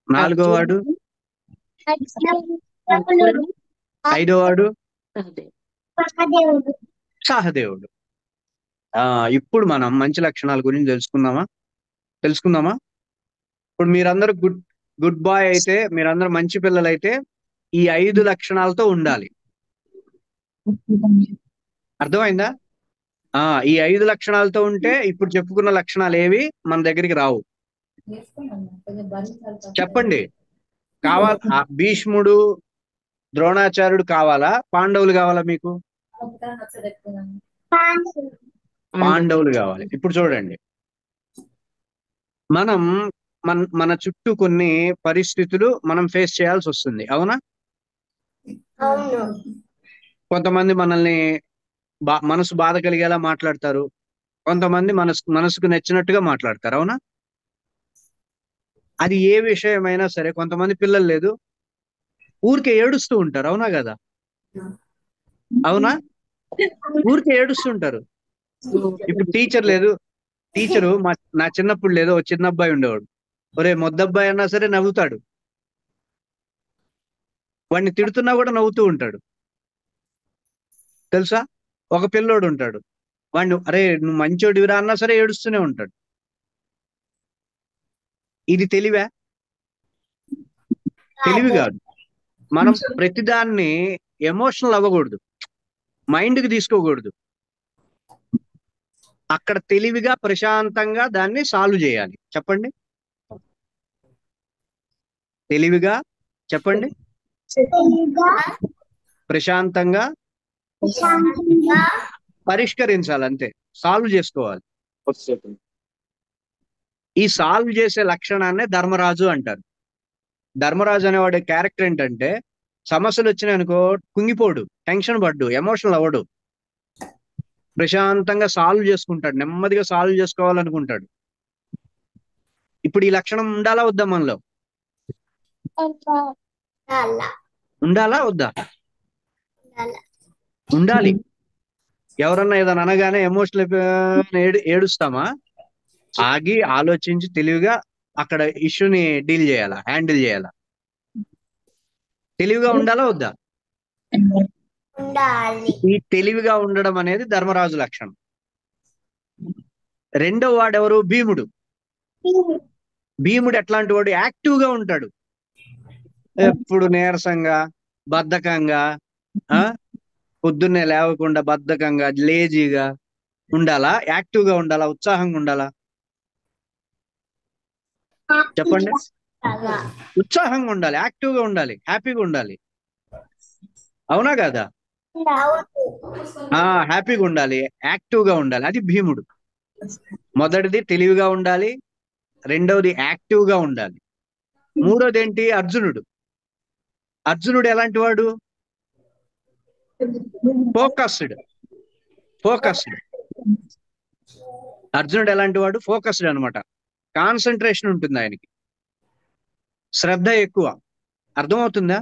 నాలుగోవాడు? ఐదోవాడు? సహదేవుడు. ఇప్పుడు మనం మంచి లక్షణాల గురించి తెలుసుకుందామా? ఇప్పుడు మీరందరూ గుడ్ బాయ్ అయితే, మీరందరూ మంచి పిల్లలైతే ఈ 5 లక్షణాలతో ఉండాలి. అర్థమైందా? ఈ 5 లక్షణాలతో ఉంటే ఇప్పుడు చెప్పుకున్న లక్షణాలు ఏవి మన దగ్గరికి రావు. చెప్పండి. కావాలా? భీష్ముడు, ద్రోణాచార్యుడు కావాలా? పాండవులు కావాలా మీకు? పాండవులు కావాలి. ఇప్పుడు చూడండి, మనం మన చుట్టూ కొన్ని పరిస్థితులు మనం ఫేస్ చేయాల్సి వస్తుంది. అవునా? కొంతమంది మనల్ని మనసు బాధ కలిగేలా మాట్లాడతారు, కొంతమంది మనసుకు నచ్చినట్టుగా మాట్లాడతారు. అవునా? అది ఏ విషయమైనా సరే. కొంతమంది పిల్లలు లేదు, ఊరికే ఏడుస్తూ ఉంటారు. అవునా కదా? అవునా? ఊరికే ఏడుస్తుంటారు. ఇప్పుడు టీచర్ లేదు, టీచరు నా చిన్నప్పుడు లేదు, ఒక చిన్న అబ్బాయి ఉండేవాడు. ఒరే మొద్దబ్బాయి అన్నా సరే నవ్వుతాడు, వాడిని తిడుతున్నా కూడా నవ్వుతూ ఉంటాడు. తెలుసా? ఒక పిల్లోడు ఉంటాడు, వాడిని అరే నువ్వు మంచోడివిరా అన్నా సరే ఏడుస్తూనే ఉంటాడు. ఇది తెలివా? తెలివి కాదు. మనం ప్రతిదాన్ని ఎమోషనల్ అవ్వకూడదు, మైండ్కి తీసుకోకూడదు. అక్కడ తెలివిగా ప్రశాంతంగా దాన్ని సాల్వ్ చేయాలి. చెప్పండి, తెలివిగా చెప్పండి, తెలివిగా ప్రశాంతంగా ప్రశాంతంగా పరిష్కరించాలి, అంతే, సాల్వ్ చేసుకోవాలి. ఈ సాల్వ్ చేసే లక్షణాన్నే ధర్మరాజు అంటారు. ధర్మరాజు అనేవాడి క్యారెక్టర్ ఏంటంటే, సమస్యలు వచ్చినాయి అనుకో కుంగిపోడు, టెన్షన్ పడ్డు, ఎమోషనల్ అవ్వడు, ప్రశాంతంగా సాల్వ్ చేసుకుంటాడు, నెమ్మదిగా సాల్వ్ చేసుకోవాలనుకుంటాడు. ఇప్పుడు ఈ లక్షణం ఉండాలా వద్దా మనలో? ఉండాలా ఉండాలా వద్దా? ఉండాలా ఉండాలి. ఎవరన్నా ఏదైనా అనగానే ఎమోషనల్ ఏడుస్తామా? ఆగి ఆలోచించి తెలివిగా అక్కడ ఇష్యూని డీల్ చేయాలా, హ్యాండిల్ చేయాలా? తెలివిగా ఉండాలా వద్దా? ఉండాలి. ఈ తెలివిగా ఉండడం అనేది ధర్మరాజు లక్షణం. రెండో వాడెవరు? భీముడు. భీముడు ఎట్లాంటి వాడు? యాక్టివ్ గా ఉంటాడు, ఎప్పుడు నీరసంగా బద్ధకంగా, పొద్దున్నే లేవకుండా బద్ధకంగా లేజీగా ఉండాలా, యాక్టివ్ గా ఉండాలా, ఉత్సాహంగా ఉండాలా? చెప్పండి. ఉత్సాహంగా ఉండాలి, యాక్టివ్ గా ఉండాలి, హ్యాపీగా ఉండాలి. అవునా కదా? హ్యాపీగా ఉండాలి, యాక్టివ్ గా ఉండాలి. అది భీముడు. మొదటిది తెలివిగా ఉండాలి, రెండవది యాక్టివ్ గా ఉండాలి, మూడోది ఏంటి? అర్జునుడు. అర్జునుడు ఎలాంటి వాడు? ఫోకస్డ్. అర్జునుడు ఎలాంటి వాడు? ఫోకస్డ్ అనమాట. కాన్సన్ట్రేషన్ ఉంటుంది ఆయనకి, శ్రద్ధ ఎక్కువ. అర్థమవుతుందా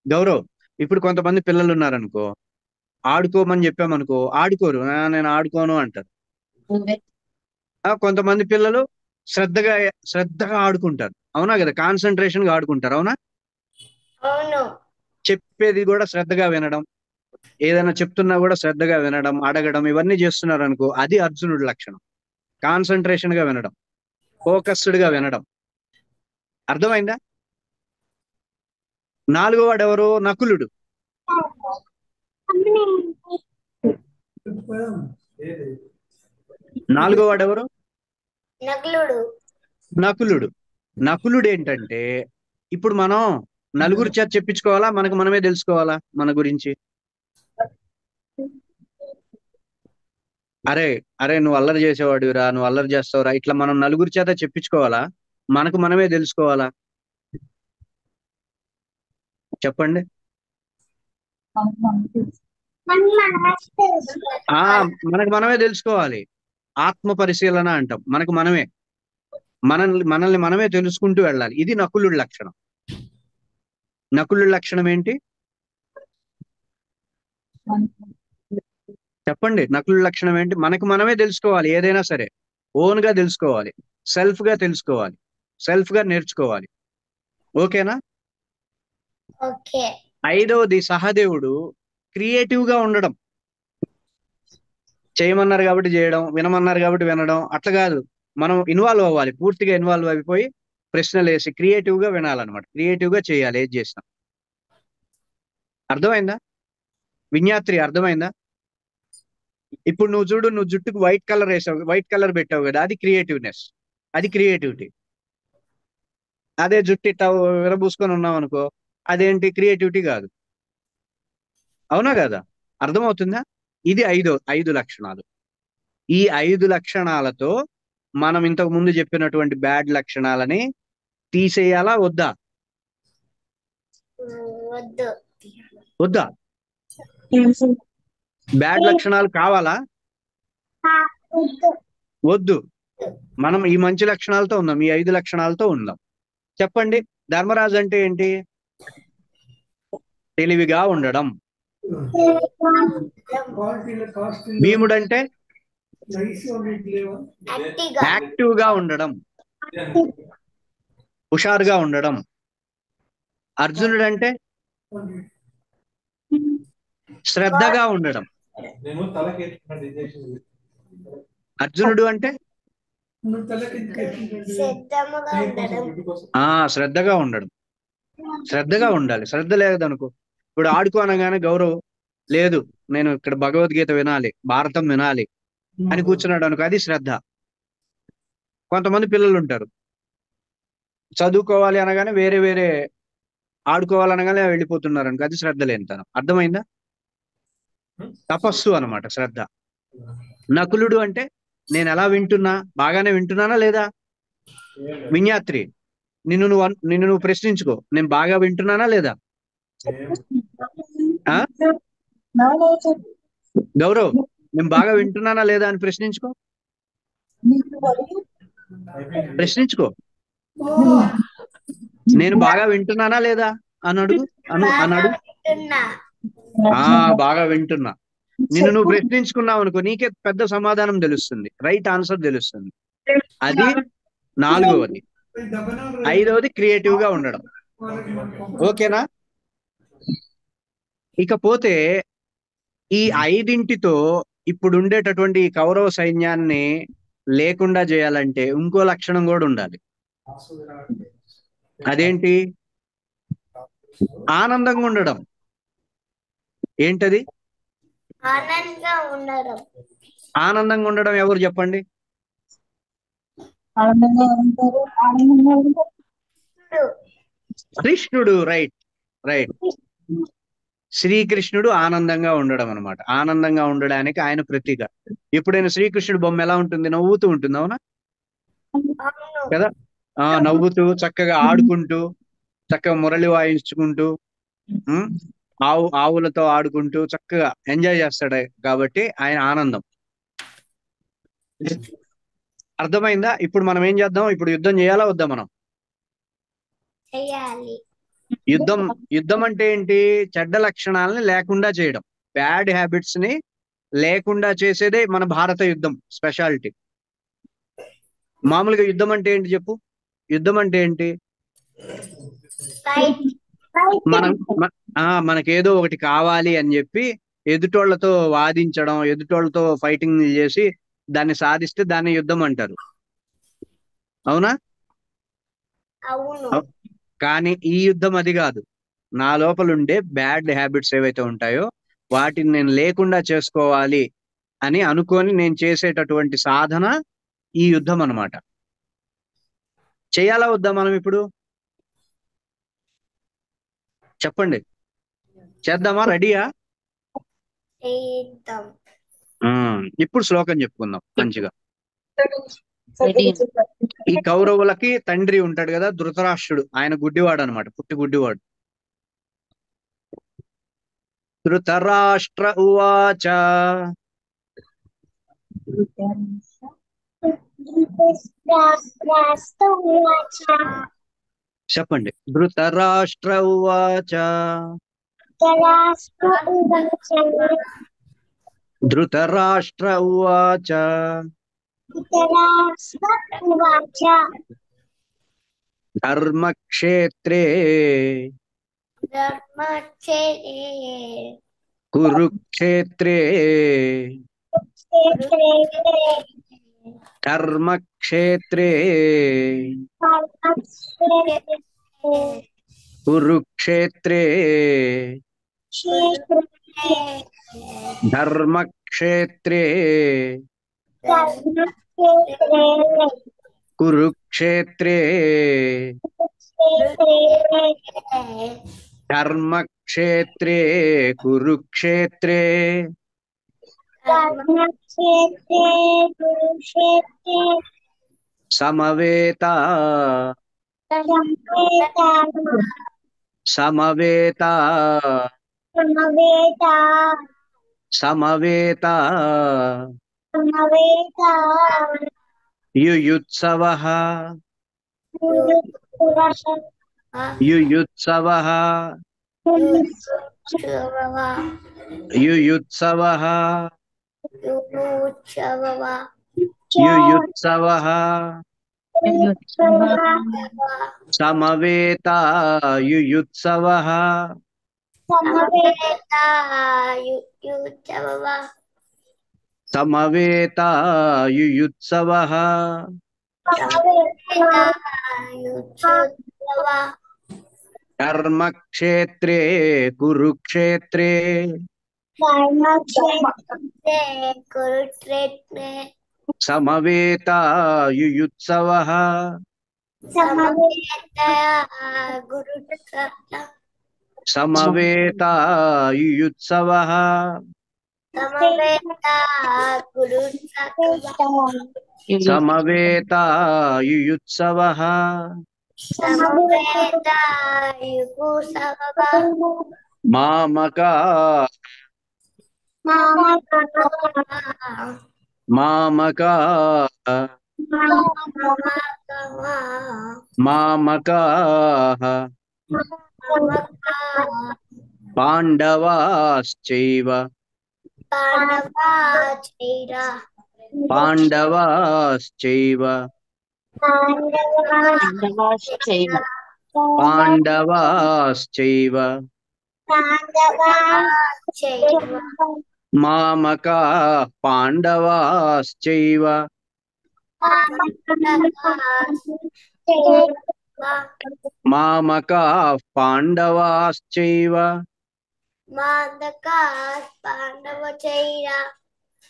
గౌరవ్? ఇప్పుడు కొంతమంది పిల్లలు ఉన్నారనుకో, ఆడుకోమని చెప్పామనుకో ఆడుకోరు, నేను ఆడుకోను అంటారు. కొంతమంది పిల్లలు శ్రద్ధగా ఆడుకుంటారు. అవునా కదా? కాన్సన్ట్రేషన్ గా ఆడుకుంటారు. అవునా? చెప్పేది కూడా శ్రద్ధగా వినడం, ఏదైనా చెప్తున్నా కూడా శ్రద్ధగా వినడం, అడగడం, ఇవన్నీ చేస్తున్నారు అనుకో, అది అర్జునుడి లక్షణం. కాన్సన్ట్రేషన్ గా వినడం, ఫోకస్డ్ గా వినడం. అర్థమైందా? నాలుగో వాడు ఎవరు? నకులుడు. నాలుగో వాడు ఎవరు? నకులుడు ఏంటంటే, ఇప్పుడు మనం నలుగురు చేత చెప్పించుకోవాలా, మనకు మనమే తెలుసుకోవాలా మన గురించి? అరే నువ్వు అల్లరి చేసేవాడివిరా, నువ్వు అల్లరి చేస్తావురా, ఇట్లా మనం నలుగురి చేత చెప్పించుకోవాలా, మనకు మనమే తెలుసుకోవాలా? చెప్పండి. మనకు మనమే తెలుసుకోవాలి. ఆత్మ పరిశీలన అంటాం. మనల్ని మనమే తెలుసుకుంటూ వెళ్ళాలి. ఇది నకులుడి లక్షణం. నకులుడి లక్షణం ఏంటి? చెప్పండి. నకులుడి లక్షణం ఏంటి? మనకు మనమే తెలుసుకోవాలి, ఏదైనా సరే ఓన్ గా తెలుసుకోవాలి, సెల్ఫ్ గా తెలుసుకోవాలి, సెల్ఫ్ గా నేర్చుకోవాలి. ఓకేనా? ఐదవది సహదేవుడు, క్రియేటివ్ గా ఉండడం. చేయమన్నారు కాబట్టి చేయడం, వినమన్నారు కాబట్టి వినడం, అట్లా కాదు. మనం ఇన్వాల్వ్ అవ్వాలి, పూర్తిగా ఇన్వాల్వ్ అయిపోయి ప్రశ్నలు వేసి క్రియేటివ్ గా వినాలన్నమాట. క్రియేటివ్ గా చేయాలి ఏది చేసినా. అర్థమైందా విజ్ఞాత్రి? అర్థమైందా? ఇప్పుడు నువ్వు చూడు, నువ్వు జుట్టుకు వైట్ కలర్ వేసావు, వైట్ కలర్ పెట్టావు కదా, అది క్రియేటివ్నెస్, అది క్రియేటివిటీ. అదే జుట్టు ఇట్లా విరబూసుకొని ఉన్నావు అనుకో, అదేంటి? క్రియేటివిటీ కాదు. అవునా కదా? అర్థమవుతుందా? ఇది ఐదు లక్షణాలు. ఈ 5 లక్షణాలతో మనం ఇంతకు ముందు చెప్పినటువంటి బ్యాడ్ లక్షణాలని తీసేయాలా వద్దా? వద్దా? బ్యాడ్ లక్షణాలు కావాలా? వద్దు. మనం ఈ మంచి లక్షణాలతో ఉందాం, ఈ 5 లక్షణాలతో ఉందాం. చెప్పండి. ధర్మరాజు అంటే ఏంటి? తెలివిగా ఉండడం. భీముడు అంటే యాక్టివ్ గా ఉండడం, హుషారుగా ఉండడం. అర్జునుడు అంటే శ్రద్ధగా ఉండడం. అర్జునుడు అంటే శ్రద్ధముగా ఉండడం. శ్రద్ధగా ఉండడం. శ్రద్ధగా ఉండాలి. శ్రద్ధ లేదనుకో, ఇప్పుడు ఆడుకో అనగానే గౌరవ్ లేదు, నేను ఇక్కడ భగవద్గీత వినాలి, భారతం వినాలి అని కూర్చున్నాడు అనుకో, అది శ్రద్ధ. కొంతమంది పిల్లలు ఉంటారు, చదువుకోవాలి అనగానే వేరే వేరే ఆడుకోవాలనగానే వెళ్ళిపోతున్నారు అనుకో, అది శ్రద్ధ లేనితనం. అర్థమైందా? తపస్సు అన్నమాట శ్రద్ధ. నకులుడు అంటే నేను ఎలా వింటున్నా, బాగానే వింటున్నానా లేదా? విన్యాత్రి, నిన్ను నువ్వు ప్రశ్నించుకో, నేను బాగా వింటున్నానా లేదా? ఆ గౌరవ్, నేను బాగా వింటున్నానా లేదా అని ప్రశ్నించుకో. ప్రశ్నించుకో, నేను బాగా వింటున్నానా లేదా అని అడుగు. అన్నాడు వింటున్నా. బాగా వింటున్నా. నిన్ను నువ్వు ప్రశ్నించుకున్నావు అనుకో, నీకే పెద్ద సమాధానం తెలుస్తుంది, రైట్ ఆన్సర్ తెలుస్తుంది. అది 4వది. 5వది క్రియేటివ్ గా ఉండడం. ఓకేనా? ఇకపోతే ఈ 5ంటితో ఇప్పుడు ఉండేటటువంటి ఈ కౌరవ సైన్యాన్ని లేకుండా చేయాలంటే ఇంకో లక్షణం కూడా ఉండాలి. అదేంటి? ఆనందంగా ఉండడం. ఏంటది? ఆనందంగా ఉండడం. ఆనందంగా ఉండడం ఎవరు చెప్పండి? ఆనందంగా ఉంటారు. ఆనందంగా ఉంటారు. కృష్ణుడు. Right right. శ్రీకృష్ణుడు ఆనందంగా ఉండడం అన్నమాట. ఆనందంగా ఉండడానికి ఆయన ప్రతీక. ఎప్పుడైనా శ్రీకృష్ణుడు బొమ్మ ఎలా ఉంటుంది? నవ్వుతూ ఉంటుంది, అవునా అవును. కదా? నవ్వుతూ చక్కగా ఆడుకుంటూ, చక్కగా మురళి వాయించుకుంటూ, ఆవులతో ఆడుకుంటూ చక్కగా ఎంజాయ్ చేస్తాడు కాబట్టి ఆయన ఆనందం. అర్థమైందా? ఇప్పుడు మనం ఏం చేద్దాం? ఇప్పుడు యుద్ధం చేయాలా వద్దా? మనం చేయాలి. యుద్ధం అంటే ఏంటి? చెడ్డ లక్షణాలని లేకుండా చేయడం, బ్యాడ్ హ్యాబిట్స్ ని లేకుండా చేసేదే మన భారత యుద్ధం స్పెషాలిటీ. మామూలుగా యుద్ధం అంటే ఏంటి చెప్పు? యుద్ధం అంటే ఏంటి? మనం మనకేదో ఒకటి కావాలి అని చెప్పి ఎదుటోళ్లతో వాదించడం, ఎదుటోళ్లతో ఫైటింగ్ చేసి దాన్ని సాధిస్తే దాన్ని యుద్ధం అంటారు, అవునా? అవును. కానీ ఈ యుద్ధం అది కాదు. నా లోపల ఉండే బ్యాడ్ హ్యాబిట్స్ ఏవైతే ఉంటాయో వాటిని నేను లేకుండా చేసుకోవాలి అని అనుకొని నేను చేసేటటువంటి సాధన ఈ యుద్ధం అన్నమాట. చేయాలా వద్దా మనం ఇప్పుడు? చెప్పండి, చేద్దామా? రెడీయా? చేద్దాం. ఇప్పుడు శ్లోకం చెప్పుకుందాం మంచిగా. రెడీ. ఈ కౌరవులకి తండ్రి ఉంటాడు కదా, ధృతరాష్ట్రుడు. ఆయన గుడ్డివాడు అనమాట, పుట్టి గుడ్డివాడు. ధృతరాష్ట్ర ఉవాచ. చెప్పండి. ధృతరాష్ట్ర ఉవాచ. ధృతరాష్ట్ర ఉవాచ. ధర్మక్షేత్రే కురుక్షేత్రే ధర్మక్షేత్రే కురుక్షేత్రే ధర్మక్షేత్రే కురుక్షేత్రే ధర్మక్షేత్రే కురుక్షేత్రే సమవేత సమవేత సమవేత యుయుత్సవః యుయుత్సవః యుయుత్సవః యుయుత్సవః సమవేత యుయుత్సవః సమవేత యుయుత్సవః ధర్మక్షేత్రే కురుక్షేత్రే కురుక్షేత్రే సమవేతాయుయుత్సవః సమవేతాయుయుత్సవః సమవేతాయుయుత్సవః మామకా మామకా మామకాః పాండవాశ్చైవ పాండవాశ్చైవ పాండవాశ్చైవ మామకాః పాండవాశ్చైవ మామకాః పాండవాశ్చైవ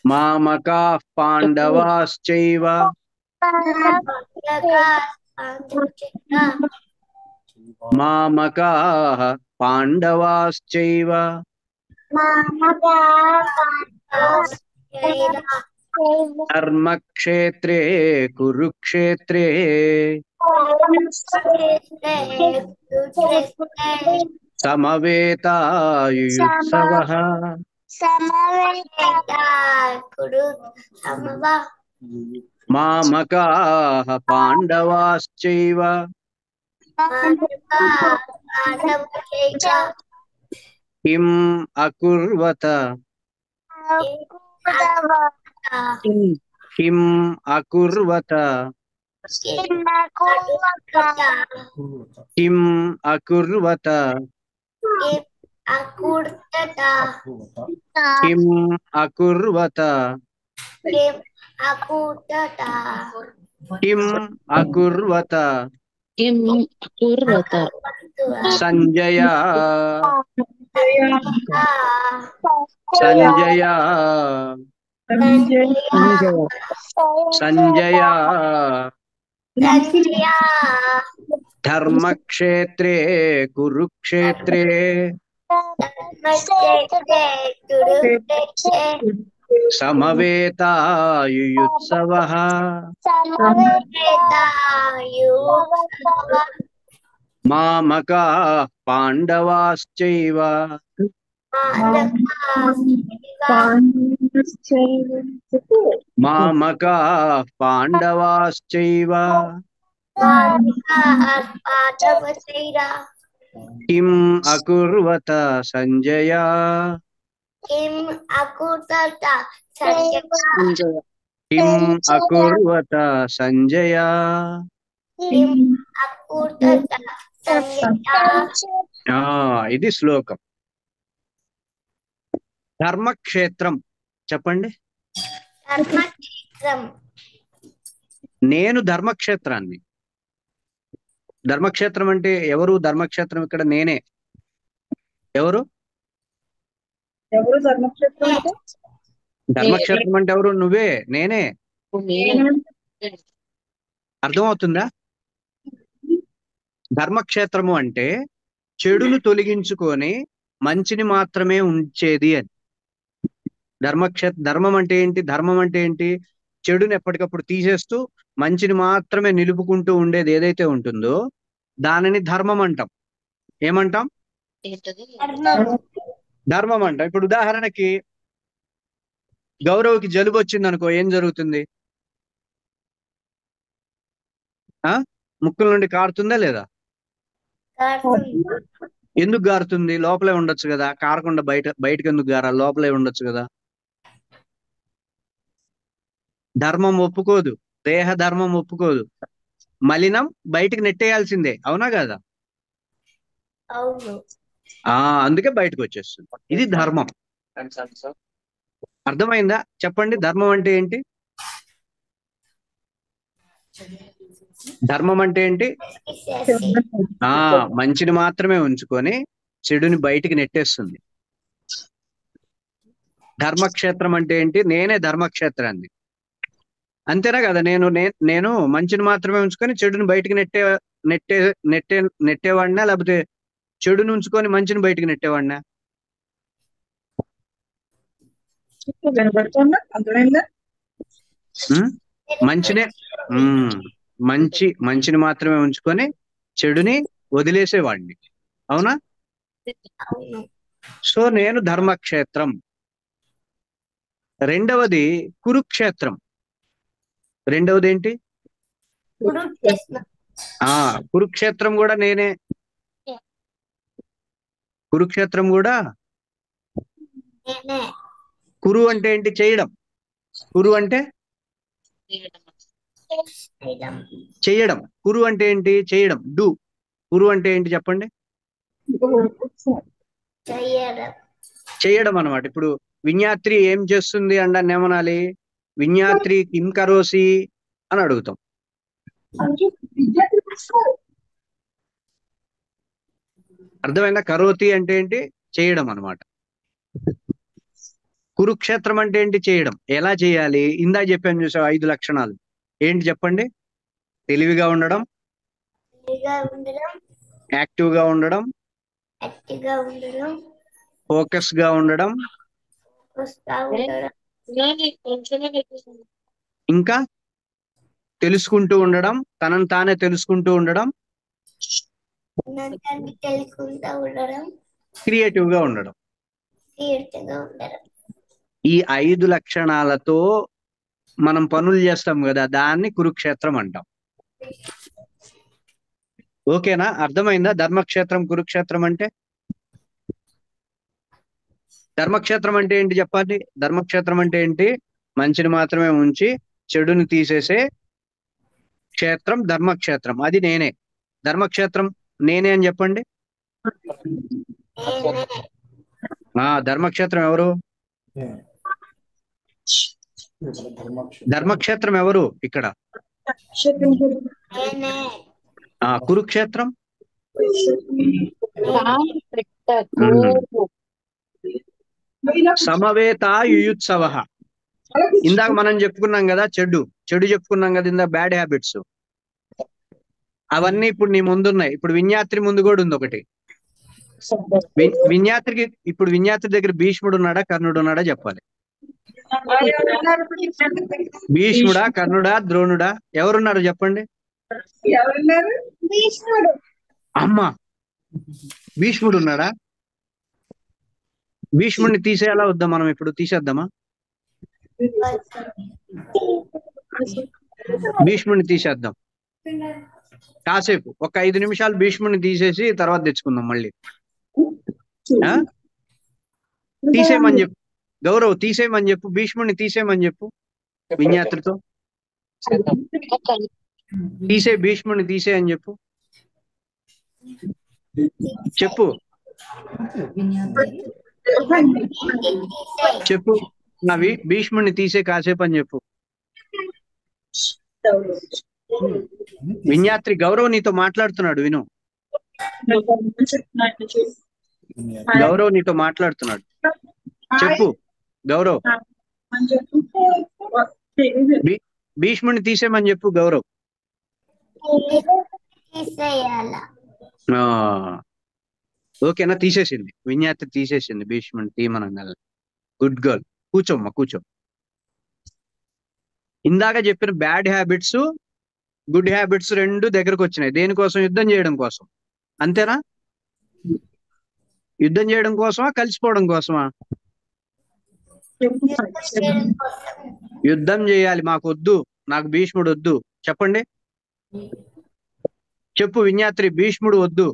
మామకాః పాండవాశ్చైవ మామకాః పాండవాశ్చైవ ధర్మక్షేత్రే కురుక్షేత్రే సమవేతాయుయుత్సవః మామకాః పాండవాశ్చైవ కిం అకుర్వత కిం అకుర్వత కిం అకుర్వత కిం అకుర్వత కిం అకుర్వత సంజయ సంజయ సంజయ ధర్మక్షేత్రే కురుక్షేత్రే సమవేతాయుయుత్సవః మామకాః పాండవాశ్చైవ మామకాః పాండవాశ్చైవ కిం అకుర్వత సంజయ కిం అకుర్వత కిం అకుర్వత సంజయ ఇది శ్లోకం. ధర్మక్షేత్రం చెప్పండి. ధర్మక్షేత్రం నేను ధర్మక్షేత్రాన్ని. ధర్మక్షేత్రం అంటే ఎవరు? ధర్మక్షేత్రం ఇక్కడ నేనే. ఎవరు ధర్మక్షేత్రం అంటే? ధర్మక్షేత్రం అంటే ఎవరు? నువ్వే, నేనే. అర్థమవుతుందా? ధర్మక్షేత్రము అంటే చెడును తొలగించుకొని మంచిని మాత్రమే ఉంచేది అని. ధర్మం అంటే ఏంటి? ధర్మం అంటే ఏంటి? చెడుని ఎప్పటికప్పుడు తీసేస్తూ మంచిని మాత్రమే నిలుపుకుంటూ ఉండేది ఏదైతే ఉంటుందో దానిని ధర్మం అంటాం. ఏమంటాం? ధర్మం అంటాం. ఇప్పుడు ఉదాహరణకి గౌరవ్కి జలుబు వచ్చింది అనుకో, ఏం జరుగుతుంది? ముక్కుల నుండి కారుతుందా లేదా? ఎందుకు గారుతుంది? లోపలే ఉండొచ్చు కదా, కారకుండా బయటకు ఎందుకు గారాలి? లోపలే ఉండొచ్చు కదా. ధర్మం ఒప్పుకోదు, దేహ ధర్మం ఒప్పుకోదు. మలినం బయటికి నెట్టేయాల్సిందే, అవునా కదా? అందుకే బయటకు వచ్చేస్తుంది. ఇది ధర్మం. అర్థమైందా? చెప్పండి, ధర్మం అంటే ఏంటి? ధర్మం అంటే ఏంటి? తీసేసి మంచిని మాత్రమే ఉంచుకొని చెడుని బయటికి నెట్టేస్తుంది. ధర్మక్షేత్రం అంటే ఏంటి? నేనే ధర్మక్షేత్రాన్ని. అంతేనా కదా? నేను మంచిని మాత్రమే ఉంచుకొని చెడుని బయటికి నెట్టేవాడినా, లేకపోతే చెడుని ఉంచుకొని మంచిని బయటికి నెట్టేవాడినా? వినపడుతుందా? అర్థమైందా? మంచినే మంచిని మాత్రమే ఉంచుకొని చెడుని వదిలేసేవాడిని. అవునా? అవును. సో నేను ధర్మక్షేత్రం. రెండవది కురుక్షేత్రం. రెండవది ఏంటి? కురుక్షేత్రం. కురుక్షేత్రం కూడా నేనే. కురుక్షేత్రం కూడా నేనే. కురు అంటే ఏంటి? చేయడం. కురు అంటే చేయడం. కురు అంటే ఏంటి? చేయడం. డు. కురు అంటే ఏంటి చెప్పండి? చెయ్యడం. చేయడం అన్నమాట. ఇప్పుడు విన్యాత్రి ఏం చేస్తుంది అండాన్ని ఏమనాలి? విన్యాత్రి కిం కరోసి అని అడుగుతాం. అర్థమైందా? కరోతి అంటే ఏంటి? చేయడం అన్నమాట. కురుక్షేత్రం అంటే ఏంటి? చేయడం. ఎలా చేయాలి? ఇందా చెప్పాను చూసావు 5 లక్షణాలు. ఏంటి చెప్పండి? తెలివిగా ఉండడం, తెలివిగా ఉండడం, యాక్టివ్గా ఉండడం, యాక్టివ్గా ఉండడం, ఫోకస్ గా ఉండడం, ఫోకస్గా ఉండడం, ఇంకా తెలుసుకుంటూ ఉండడం, తనను తానే తెలుసుకుంటూ ఉండడం, ఉన్నతాన్ని తెలుసుకుంటూ ఉండడం, క్రియేటివ్ గా ఉండడం. క్రియేటివ్గా ఉండడం. ఈ 5 లక్షణాలతో మనం పనులు చేస్తాం కదా, దాన్ని కురుక్షేత్రం అంటాం. ఓకేనా? అర్థమైందా? ధర్మక్షేత్రం కురుక్షేత్రం అంటే. ధర్మక్షేత్రం అంటే ఏంటి చెప్పండి? ధర్మక్షేత్రం అంటే ఏంటి? మంచిని మాత్రమే ఉంచి చెడుని తీసేసే క్షేత్రం ధర్మక్షేత్రం. అది నేనే. ధర్మక్షేత్రం నేనే అని చెప్పండి. నేనే. ధర్మక్షేత్రం ఎవరు? ధర్మక్షేత్రం ఎవరు ఇక్కడ? నేనే. కురుక్షేత్రం సమవేత యుయుత్సవ. ఇందాక మనం చెప్పుకున్నాం కదా చెడు చెప్పుకున్నాం కదా ఇందాక, బ్యాడ్ హ్యాబిట్స్. అవన్నీ ఇప్పుడు నీ ముందున్నాయి. ఇప్పుడు విన్యాత్రి ముందు కూడా ఉంది ఒకటి. విన్యాత్రికి ఇప్పుడు విన్యాత్రి దగ్గర భీష్ముడు ఉన్నాడా, కర్ణుడు ఉన్నాడా చెప్పాలి. భీష్ముడా, కర్ణుడా, ద్రోణుడా? ఎవరున్నారు చెప్పండి. ఎవరున్నారు? భీష్ముడు. అమ్మా, భీష్ముడు ఉన్నాడా? భీష్ముడిని తీసేయాలా వద్దా? మనం ఇప్పుడు తీసేద్దామా? భీష్ముడిని తీసేద్దాం. కాసేపు ఒక 5 నిమిషాలు భీష్ముడిని తీసేసి తర్వాత తెచ్చుకుందాం మళ్ళీ. తీసేయమని చెప్పు గౌరవ్, తీసేయమని చెప్పు. భీష్ముడిని తీసేయమని చెప్పు విన్యాత్రితో. భీష్ముడిని తీసే అని చెప్పు. చెప్పు చెప్పు నా భీష్ముడిని తీసే కాసేపు అని చెప్పు. విన్యాత్రి గౌరవ్ నీతో మాట్లాడుతున్నాడు, విను. గౌరవ్ నీతో మాట్లాడుతున్నాడు, చెప్పు గౌరవ్. భీష్ముడిని తీసేయమని చెప్పు గౌరవ్. ఓకేనా? తీసేసింది విన్యాత్రి, తీసేసింది భీష్ముడిని తీయమనగా. Good girl. కూర్చోమ్మా, కూర్చో. ఇందాక చెప్పిన బ్యాడ్ హ్యాబిట్స్, గుడ్ హ్యాబిట్స్ రెండు దగ్గరకు వచ్చినాయి. దేనికోసం? యుద్ధం చేయడం కోసం. అంతేనా? యుద్ధం చేయడం కోసమా, కలిసిపోవడం కోసమా? యుద్ధం చేయాలి. మాకు వద్దు, నాకు భీష్ముడు వద్దు. చెప్పండి, చెప్పు విన్యాత్రి. భీష్ముడు వద్దు,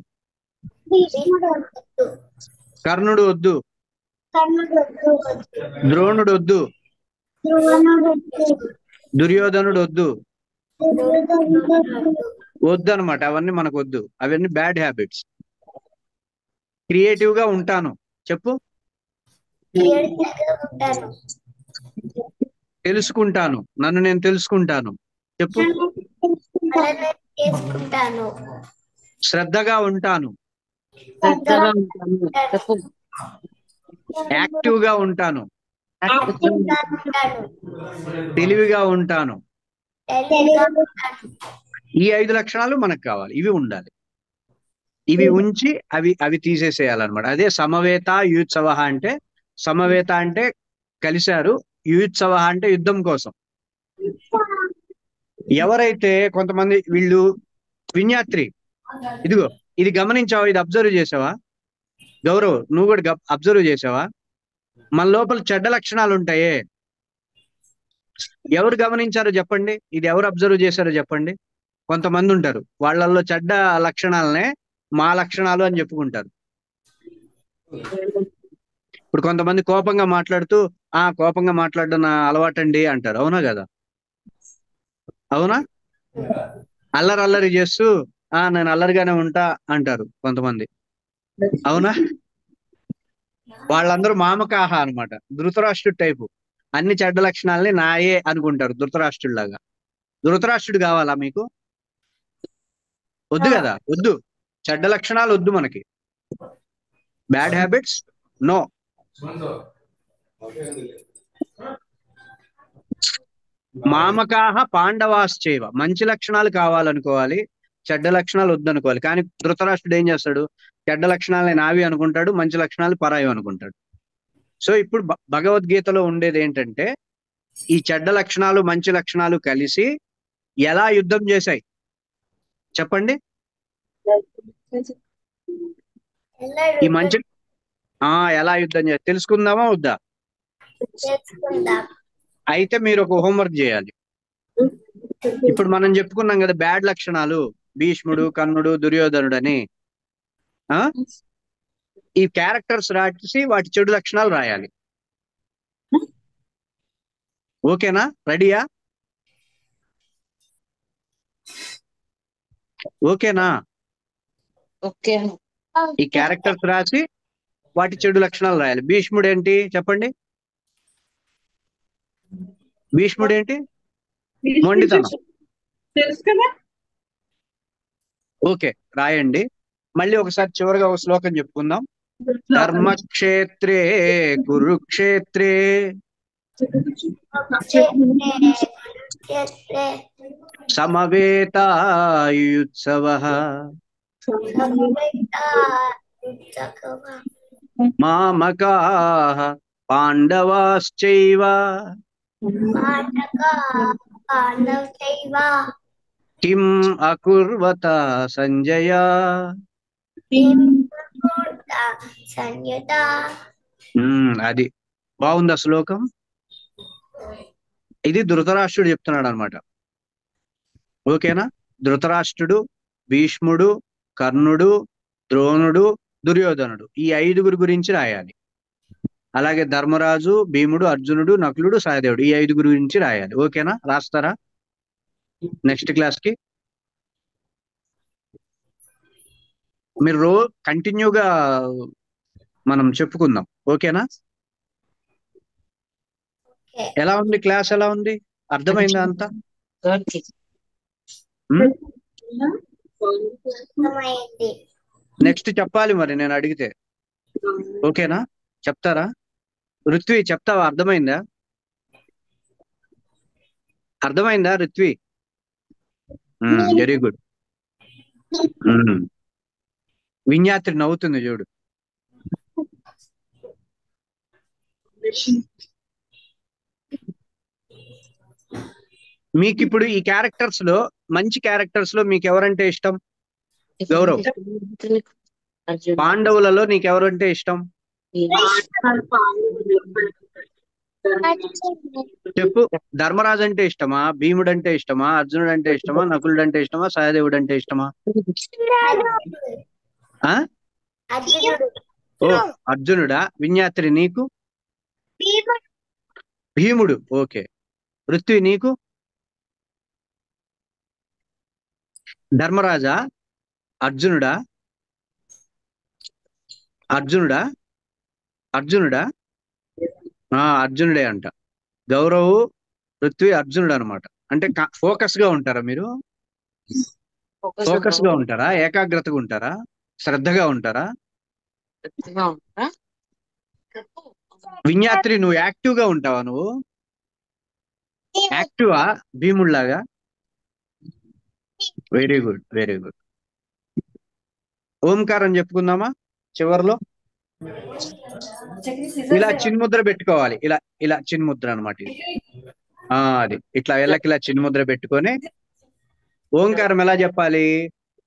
కర్ణుడు వద్దు, ద్రోణుడు వద్దు, దుర్యోధనుడు వద్దు. వద్దు అనమాట. అవన్నీ మనకు వద్దు. అవన్నీ బ్యాడ్ హ్యాబిట్స్. క్రియేటివ్ గా ఉంటాను. చెప్పు. తెలుసుకుంటాను. నన్ను నేను తెలుసుకుంటాను. చెప్పు. పాలన చేసుకుంటాను. శ్రద్ధగా ఉంటాను, శ్రద్ధగా ఉంటాను. చెప్పు. యాక్టివ్ గా ఉంటాను, యాక్టివ్గా ఉంటాను. తెలివిగా ఉంటాను. తెలివిగా ఉంటాను. ఈ 5 లక్షణాలు మనకు కావాలి, ఇవి ఉండాలి. ఇవి ఉంచి అవి తీసేసేయాలన్నమాట. అదే సమవేత యుత్సవ అంటే. సమవేత అంటే కలిశారు, యుత్సవ అంటే యుద్ధం కోసం. ఎవరైతే కొంతమంది వీళ్ళు విన్యాత్రి, ఇదిగో ఇది గమనించావా, ఇది అబ్జర్వ్ చేసావా గౌరవ్, నువ్వు కూడా అబ్జర్వ్ చేసావా? మన లోపల చెడ్డ లక్షణాలు ఉంటాయే, ఎవరు గమనించారో చెప్పండి, ఇది ఎవరు అబ్జర్వ్ చేశారో చెప్పండి. కొంతమంది ఉంటారు, వాళ్ళల్లో చెడ్డ లక్షణాలనే మా లక్షణాలు అని చెప్పుకుంటారు. ఇప్పుడు కొంతమంది కోపంగా మాట్లాడుతూ కోపంగా మాట్లాడడం నా అలవాటండి అంటారు. అవునా కదా? అవునా? అల్లరి చేస్తూ నేను అల్లరిగానే ఉంటా అంటారు కొంతమంది. అవునా? వాళ్ళందరూ మామకాహ అన్నమాట, ధృతరాష్ట్రుడు టైపు. అన్ని చెడ్డ లక్షణాలని నాయే అనుకుంటారు, ధృతరాష్ట్రుడిలాగా. ధృతరాష్ట్రుడు కావాలా మీకు? వద్దు కదా, వద్దు. చెడ్డ లక్షణాలు వద్దు మనకి. Bad habits no. మామకాహ పాండవాశ్చైవ, మంచి లక్షణాలు కావాలనుకోవాలి, చెడ్డ లక్షణాలు వద్దనుకోవాలి. కానీ ధృతరాష్ట్రుడు ఏం చేస్తాడు? చెడ్డ లక్షణాలని నావి అనుకుంటాడు, మంచి లక్షణాలు పరాయి అనుకుంటాడు. సో ఇప్పుడు భగవద్గీతలో ఉండేది ఏంటంటే, ఈ చెడ్డ లక్షణాలు మంచి లక్షణాలు కలిసి ఎలా యుద్ధం చేశాయి చెప్పండి. ఈ మంచి ఎలా యుద్ధం చేయాలి తెలుసుకుందామా వద్దా? చేసుకుందాం. అయితే మీరు ఒక హోంవర్క్ చేయాలి. ఇప్పుడు మనం చెప్పుకున్నాం కదా బ్యాడ్ లక్షణాలు, భీష్ముడు, కర్ణుడు, దుర్యోధనుడు అని. ఈ క్యారెక్టర్స్ రాసి వాటి చెడు లక్షణాలు రాయాలి. ఓకేనా? రెడీయా? ఓకేనా? ఓకే. ఈ క్యారెక్టర్స్ రాసి వాటి చెడు లక్షణాలు రాయాలి. భీష్ముడు ఏంటి చెప్పండి? భీష్ముడు ఏంటి? మొండితనం. తెలుసు కదా. ఓకే, రాయండి. మళ్ళీ ఒకసారి చివరిగా ఒక శ్లోకం చెప్పుకుందాం. ధర్మక్షేత్రే కురుక్షేత్రే సమవేతాయుత్సవః మామకాః పాండవాశ్చైవ కిం అకుర్వత సంజయ. అది బాగుంది ఆ శ్లోకం. ఇది ధృతరాష్ట్రుడు చెప్తున్నాడు అనమాట. ఓకేనా? ధృతరాష్ట్రుడు, భీష్ముడు, కర్ణుడు, ద్రోణుడు, దుర్యోధనుడు, ఈ 5గురు గురించి రాయాలి. అలాగే ధర్మరాజు, భీముడు, అర్జునుడు, నకులుడు, సహదేవుడు, ఈ 5గురు గురించి రాయాలి. ఓకేనా? రాస్తారా నెక్స్ట్ క్లాస్ కి? మీరు కంటిన్యూగా మనం చెప్పుకుందాం. ఓకేనా? ఎలా ఉంది క్లాస్? ఎలా ఉంది? అర్థమైందా అంతా? నెక్స్ట్ చెప్పాలి మరి నేను అడిగితే. ఓకేనా? చెప్తారా? ఋత్వి చెప్తావా? అర్థమైందా? అర్థమైందా ఋత్వి? Very good. విన్యాత్రి నవ్వుతుంది చూడు. మీకు ఇప్పుడు ఈ క్యారెక్టర్స్ లో, మంచి క్యారెక్టర్స్ లో మీకు ఎవరంటే ఇష్టం? గౌరవ్, పాండవులలో నీకు ఎవరంటే ఇష్టం చెప్పు. ధర్మరాజు అంటే ఇష్టమా? భీముడు అంటే ఇష్టమా? అర్జునుడు అంటే ఇష్టమా? నకులుడు అంటే ఇష్టమా? సహదేవుడు అంటే ఇష్టమా? ఓ అర్జునుడా. విన్యాత్రి నీకు? భీముడు. ఓకే. పృథ్వీ నీకు? ధర్మరాజా? అర్జునుడా? అర్జునుడా? అర్జునుడా? అర్జునుడే అంట. గౌరవ్, పృథ్వీ, అర్జునుడు అనమాట. అంటే ఫోకస్ గా ఉంటారా మీరు? ఫోకస్ గా ఉంటారా, ఏకాగ్రతగా ఉంటారా, శ్రద్ధగా ఉంటారా? విన్యాత్రి, నువ్వు యాక్టివ్ గా ఉంటావా? నువ్వు యాక్టివా భీముళ్లాగా? Very good, very good. ఓంకారం చెప్పుకుందామా చివర్లో? ఇలా చిన్ముద్ర పెట్టుకోవాలి. ఇలా ఇలా చిన్ముద్ర అనమాట ఇది. అది ఇట్లా వెళ్ళకిలా చిన్ముద్ర పెట్టుకొని ఓంకారం ఎలా చెప్పాలి?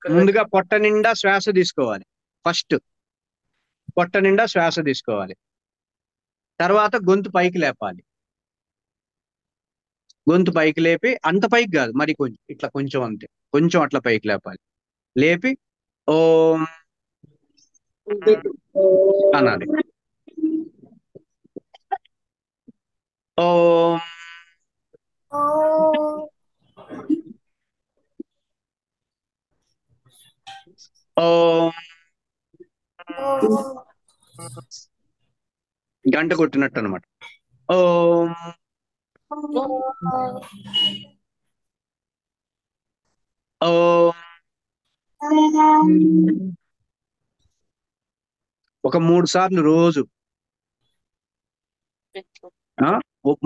ముందుగా పొట్ట నిండా శ్వాస తీసుకోవాలి. ఫస్ట్ పొట్ట నిండా శ్వాస తీసుకోవాలి. తర్వాత గొంతు పైకి లేపాలి. గొంతు పైకి లేపి, అంత పైకి కాదు, మరి కొంచెం ఇట్లా, కొంచెం అంతే, కొంచెం అట్లా పైకి లేపాలి. లేపి ఓం అనాలి. ఓం ఓం ఓం ఓం గంట కొట్టినట్టు అనమాట. ఓం ఓం. ఒక 3 సార్లు రోజు,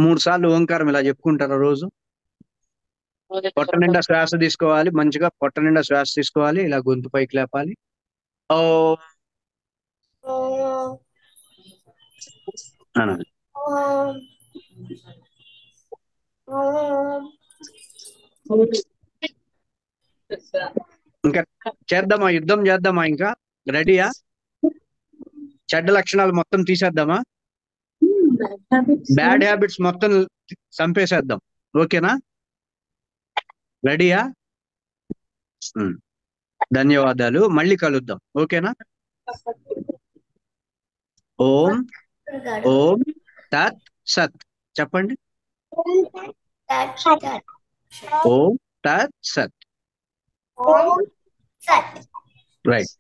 3 సార్లు ఓంకారం ఇలా చెప్పుకుంటారా రోజు? పొట్ట నిండా శ్వాస తీసుకోవాలి, మంచిగా పొట్ట నిండా శ్వాస తీసుకోవాలి, ఇలా గొంతు పైకి లేపాలి. ఓం అనాలి. ఇంకా చేద్దామా? యుద్ధం చేద్దామా? ఇంకా రెడీయా? చెడ్డ లక్షణాలు మొత్తం తీసేద్దామా? బ్యాడ్ హ్యాబిట్స్ మొత్తం చంపేసేద్దాం. ఓకేనా? రెడీయా? ధన్యవాదాలు. మళ్ళీ కలుద్దాం. ఓకేనా? ఓం ఓం తత్ సత్ చెప్పండి. ఓం తత్ సత్. సత్. రైట్.